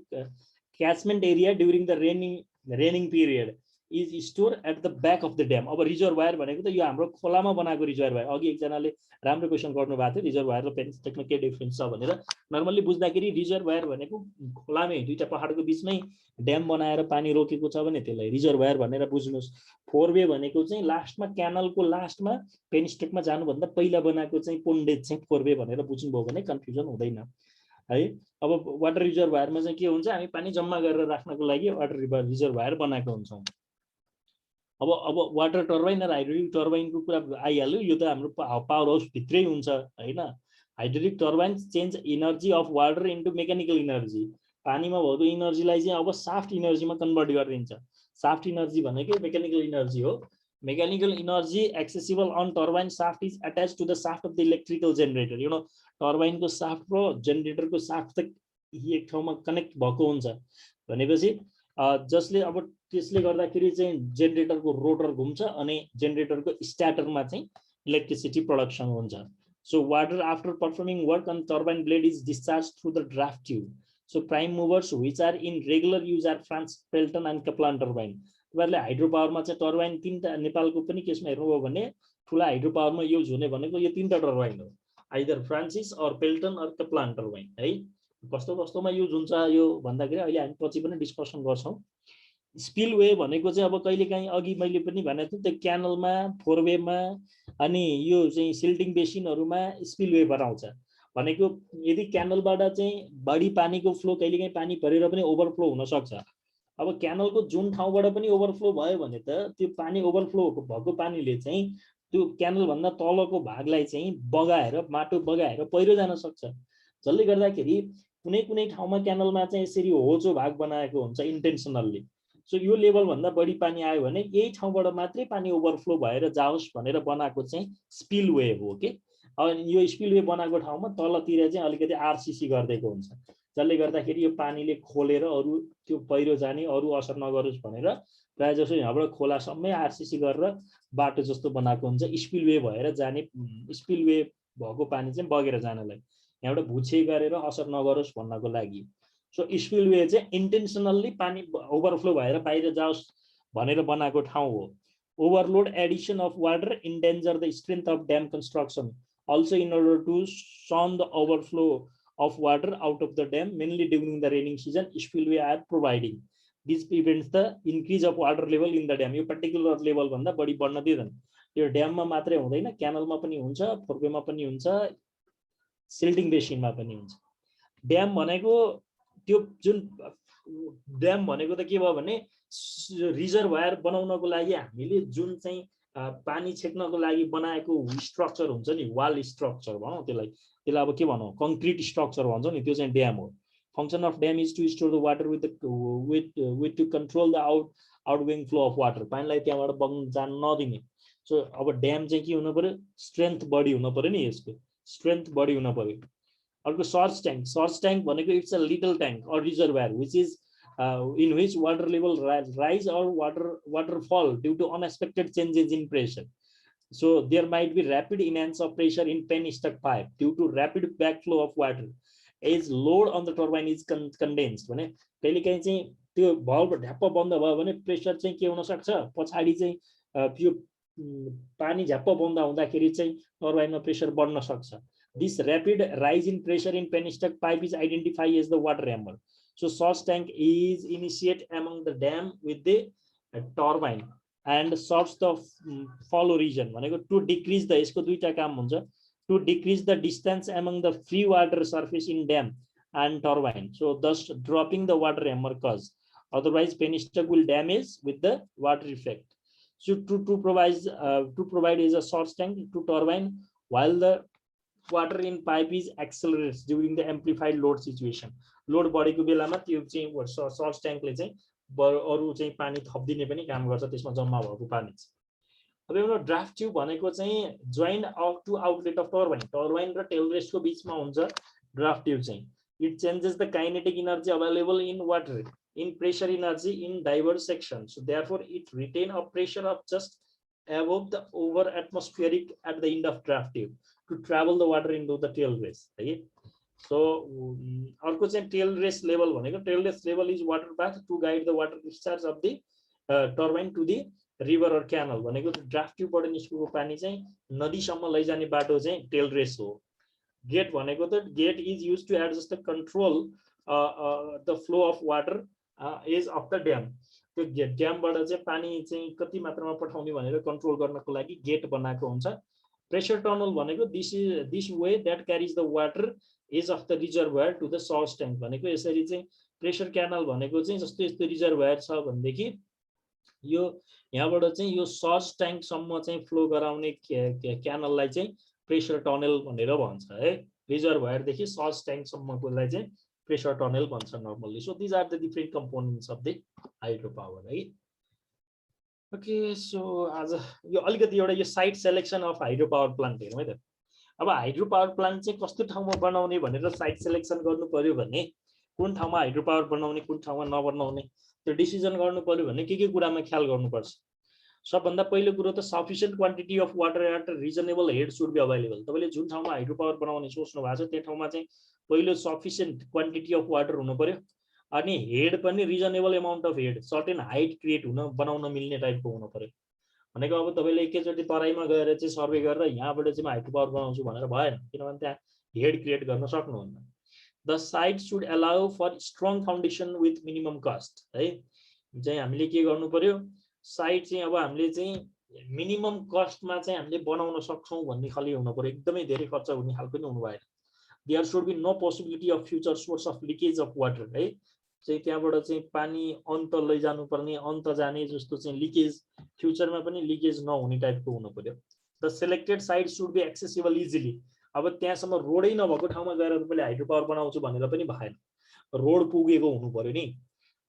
catchment area during the raining period is store at the back of the dam अब रिजर्भोयर भनेको त यो हाम्रो खोलामा बनाएको रिजर्भोयर अघि एकजनाले राम्रो क्वेसन गर्नुभएको थियो रिजर्भोयर र पेनिस्टकमा के डिफरेन्स छ भनेर नर्मल्ली बुझ्दाखेरि रिजर्भोयर भनेको खोलामै दुईटा पहाडको बीचमै ड्याम बनाएर पानी रोकेको छ भने त्यसलाई रिजर्भोयर भनेर बुझ्नुस् 4 वे भनेको चाहिँ लास्टमा क्यानलको लास्टमा पेनिस्टकमा जानुभन्दा पहिला बनाएको चाहिँ पोन्डेज चाहिँ 4 वे भनेर बुझ्नुभयो भने कन्फ्युजन हुँदैन है अब वाटर रिजर्भोयरमा चाहिँ के हुन्छ हामी पानी जम्मा गरेर राख्नको लागि वाटर रिजर्भोयर बनाएको हुन्छौँ अब वाटर टर्बाइन र हाइड्रोलिक टर्बाइनको कुरा आइहाल्यो यो त हाम्रो पावर हाउस भित्रै हुन्छ हैन hydraulic turbine change energy of water into mechanical energy पानीमा भएको एनर्जीलाई चाहिँ अब साफ्ट एनर्जीमा कन्भर्ट गरिदिन्छ साफ्ट एनर्जी भनेकै मेकानिकल एनर्जी हो mechanical energy accessible on turbine shaft is attach to the shaft of the electrical generator you know टर्बाइनको साफ्ट र जेनेरेटरको साफ्ट त एक ठाउँमा कनेक्ट भएको हुन्छ भनेपछि जसले अब त्यसले गर्दाखेरि चाहिँ जेनेरेटरको रोटर घुम्छ अनि जेनेरेटरको स्टार्टरमा चाहिँ इलेक्ट्रिसिटी प्रोडक्सन हुन्छ so water after performing work on turbine blade is discharge through the draft tube so prime movers which are in regular use are Francis Pelton and Kaplan turbine तपाईहरुले hydro पावरमा चाहिँ turbine तीनटा नेपालको पनि केसमा हेर्नुभयो भने ठुला हाइड्रो पावरमा युज हुने भनेको यो तीनटा टर्बाइन हो either Francis or Pelton or Kaplan turbine है कस्तो कस्तोमा युज हुन्छ यो भन्दाखेरि अहिले हामी पछि पनि डिस्कसन गर्छौं स्पिलवे भनेको चाहिँ अब कहिलेकाहीँ अघि मैले पनि भनेको थिएँ त्यो क्यानलमा 4 वेमा अनि यो चाहिँ सिल्टिङ बेसिनहरुमा स्पिलवे बनाउँछ भनेको यदि क्यानलबाट चाहिँ बढी पानीको फ्लो कहिलेकाहीँ पानी परेर पनि ओभरफ्लो हुन सक्छ अब क्यानलको जुन ठाउँबाट पनि ओभरफ्लो भयो भने त त्यो पानी ओभरफ्लो भएको पानीले चाहिँ त्यो क्यानल भन्दा तलको भागलाई चाहिँ बगाएर माटो बगाएर पहिरो जान सक्छ जसले गर्दाखेरि कुनै कुनै ठाउँमा क्यानलमा चाहिँ यसरी होचो भाग बनाएको हुन्छ इन्टेन्सनली सो यो लेभल भन्दा बढी पानी आयो भने यही ठाउँबाट मात्रै पानी ओभरफ्लो भएर जाओस् भनेर बनाएको चाहिँ स्पिलवे हो के अनि यो स्पिलवे बनाएको ठाउँमा तलतिर चाहिँ अलिकति आरसीसी गरिदिएको हुन्छ जसले गर्दाखेरि यो पानीले खोलेर अरु त्यो पहिरो जाने अरु असर नगरोस् भनेर प्राय जसो यहाँबाट खोलासम्मै आरसीसी गरेर बाटो जस्तो बनाएको हुन्छ स्पिलवे भएर जाने स्पिलवे भएको पानी चाहिँ बगेर जानलाई यहाँबाट भुछे गरेर असर नगरोस् भन्नको लागि सो स्पिलवे चाहिँ इन्टेन्सनली पानी ओभरफ्लो भएर बाहिर जाओस् भनेर बनाएको ठाउँ हो overload addition of water endanger the strength of dam construction also in order to shun the overflow of water out of the dam mainly during the raining season spillway are providing this prevents the increase of water level in the dam यो particular level भन्दा बढी बढ्न दिदैन यो ड्याममा मात्रै हुँदैन क्यानलमा पनि हुन्छ फोरवेमा पनि हुन्छ सिल्टिङ बेसिनमा पनि हुन्छ ड्याम भनेको त्यो जुन ड्याम भनेको त के भयो भने रिजर्भोयर बनाउनको लागि हामीले जुन चाहिँ पानी छेक्नको लागि बनाएको स्ट्रक्चर हुन्छ नि वाल स्ट्रक्चर भनौं त्यसलाई अब के भनौं कंक्रीट स्ट्रक्चर भन्छौं नि त्यो चाहिँ ड्याम हो function of dam is to store the water with to control the outgoing flow of water पानीलाई त्यहाँबाट बग्न जान नदिने सो अब ड्याम चाहिँ के हुनु पर्यो स्ट्रेन्थ बढी हुनु पर्यो नि यसको स्ट्रेन्थ बढी हुनु पर्यो अर्को सर्च ट्याङ्क भनेको it's a little tank or reservoir which is in which water level rise or water fall due to unexpected changes in pressure. So there might be rapid enhance of pressure in penstock pipe due to rapid backflow of water as load on the turbine is condensed. भने कहिलेकाहीँ चाहिँ त्यो valve ढ्याप्प बन्द भयो भने pressure चाहिँ के हुन सक्छ पछाडी चाहिँ यो पानी झ्याप्प बन्द हुँदाखेरि चाहिँ टर्बाइनमा प्रेसर बढ्न सक्छ This rapid rise in pressure in penstock pipe is identified as the water hammer. So source tank is initiate among the dam with the turbine and sorts the follow region. To decrease the यसको दुईटा काम हुन्छ, to decrease the distance among the free water surface in dam and turbine. So thus dropping the water hammer cause. Otherwise penstock will damage with the water effect. So to provide is a source tank to turbine while the water in pipe is accelerates during the amplified load situation. Load बढेको बेलामा त्यो चाहिँ source tank ले चाहिँ अरु चाहिँ पानी थप्दिने पनि काम गर्छ, त्यसमा जम्मा भएको पानी चाहिँ। अब एउटा ड्राफ्ट ट्युब भनेको चाहिँ joint out to outlet of turbine र टेल रेस्टको बीचमा हुन्छ ड्राफ्ट ट्युब चाहिँ। It changes the kinetic energy available in water in pressure energy in diverse sections. So therefore it retain a pressure of just above the over atmospheric at the end of draft tube to travel the water into the tail race. Right? So अर्को चाहिँ tail race level भनेको tail race level is water path to guide the water discharge of the turbine to the river or canal. भनेको draft tube बाट निस्केको पानी चाहिँ नदीसम्म लैजाने बाटो चाहिँ tail race हो। Gate भनेको त gate is used to adjust the control the flow of water is of the dam. त्यो ड्यामबाट चाहिँ पानी चाहिँ कति मात्रामा पठाउने भनेर कन्ट्रोल गर्नको लागि गेट बनाएको हुन्छ। प्रेसर टनल भनेको this way that carries the water edge of the reservoir to the source tank भनेको यसरी चाहिँ प्रेसर क्यानल भनेको चाहिँ जस्तो यस्तो रिजर्भयर छ भनेदेखि यो यहाँबाट चाहिँ यो सोर्स ट्याङ्क सम्म चाहिँ फ्लो गराउने क्यानललाई चाहिँ प्रेसर टनल भनेर भन्छ है। रिजर्भयर देखि सोर्स ट्याङ्क सम्मकोलाई चाहिँ pressure tunnel भन्छ normally. So these are the different components of the hydropower, right? Okay, so आज यो अलिकति एउटा यो site selection of hydro power plant हेरौँ है त। अब हाइड्रो पावर प्लान्ट चाहिँ कस्तो ठाउँमा बनाउने भनेर साइट सेलेक्सन गर्नु पर्यो भने कुन ठाउँमा हाइड्रो पावर बनाउने कुन ठाउँमा नबनाउने त्यो डिसिजन गर्नु पर्यो भने के कुरामा ख्याल गर्नुपर्छ। सबभन्दा पहिलो कुरो त sufficient quantity of water at reasonable head should be available. तपाईले जुन ठाउँमा हाइड्रो पावर बनाउने सोच्नु भएको छ त्यो ठाउँमा चाहिँ पहिलो सफिसिएन्ट क्वान्टिटी अफ वाटर हुनु पर्यो अनि हेड पनि reasonable amount of head certain height create हुन बनाउन मिल्ने टाइपको हुनु पर्यो। भनेको अब तपाईले एकैचोटी तराईमा गएर चाहिँ सर्वे गरेर यहाँबाट चाहिँ हाइड्रो पावर बनाउँछु भनेर भएन, किनभने त्यहाँ हेड क्रिएट गर्न सक्नुहुन्न। The site should allow for strong foundation with minimum cost है। चाहिँ हामीले के गर्नु पर्यो, साइट चाहिँ अब हामीले चाहिँ मिनिमम कस्टमा चाहिँ हामीले बनाउन सक्छौं भन्ने खाली हुनु पर्यो, एकदमै धेरै खर्च हुने खालको पनि हुनु भएन। There should be no possibility of future source of leakage of water है। चाहिँ त्यहाँबाट चाहिँ पानी अन्त लैजानु पर्ने अन्त जाने जस्तो चाहिँ लिकेज फ्युचरमा पनि लिकेज नहुने टाइपको हुनु पर्यो। The selected site should be accessible easily. अब त्यहाँसम्म रोडै नभएको ठाउँमा गएर तपाईले हाइड्रो पावर बनाउँछु भनेर पनि भएन, रोड पुगेको हुनु पर्यो नि।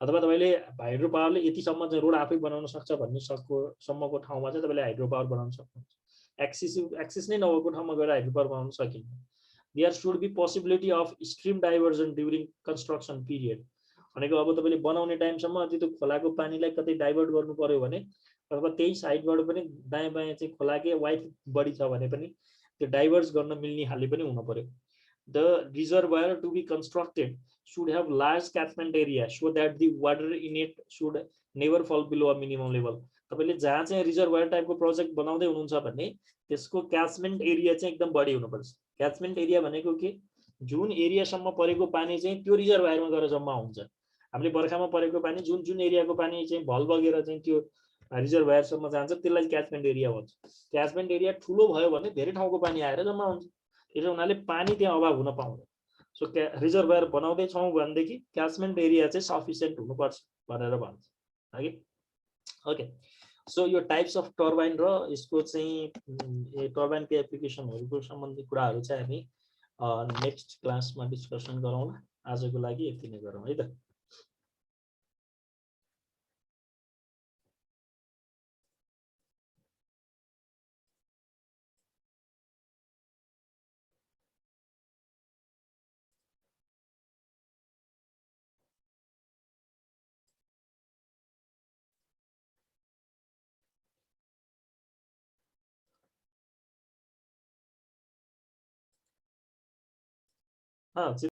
अथवा तपाईले हाइड्रो पावरले यतिसम्म चाहिँ रोड आफै बनाउन सक्छ भन्ने सम्मको ठाउँमा चाहिँ तपाईले हाइड्रो पावर बनाउन सक्नुहुन्छ। एक्सेस नै नभएको ठाउँमा गएर हाइड्रो पावर बनाउन सकिन्न। There should be possibility of stream diversion during construction period। भनेको अब तपाईले बनाउने टाइमसम्म त्यो खोलाको पानीलाई कतै डाइभर्ट गर्नु पर्यो भने अथवा त्यही साइडबाट पनि दायाँ बायाँ चाहिँ खोलाकै वाइड बढी छ भने पनि त्यो डाइभर्स गर्न मिल्ने खाले पनि हुनु पर्यो। The reservoir to be constructed should have large catchment area so that the water in it should never fall below a minimum level। तपाईले जहाँ चाहिँ रिजर्भयर टाइपको प्रोजेक्ट बनाउँदै हुनुहुन्छ भने त्यसको क्याचमेन्ट एरिया चाहिँ एकदम बढी हुनुपर्छ। क्याचमेन्ट एरिया भनेको के, जुन एरियासम्म परेको पानी चाहिँ त्यो रिजर्भयरमा गएर जम्मा हुन्छ। हामीले बर्खामा परेको पानी जुन एरियाको पानी चाहिँ भल बगेर चाहिँ त्यो रिजर्भयरसम्म जान्छ त्यसलाई क्याचमेन्ट एरिया भन्छ। क्याचमेन्ट एरिया ठुलो भयो भने धेरै ठाउँको पानी आएर जम्मा हुन्छ, त्यसो हुनाले पानी त्यहाँ अभाव हुन पाउँदैन। सो रिजर्भयर बनाउँदै छौं भनेदेखि क्याचमेन्ट एरिया चाहिँ सफिसिएन्ट हुनुपर्छ भनेर भन्छ है। ओके, सो यो टाइप्स अफ टर्बाइन र यसको चाहिँ टर्बाइनको एप्लिकेसनहरुको सम्बन्धी कुराहरु चाहिँ हामी नेक्स्ट क्लासमा डिस्कसन गरौँला। आजको लागि यति नै गरौँ है त। हाँ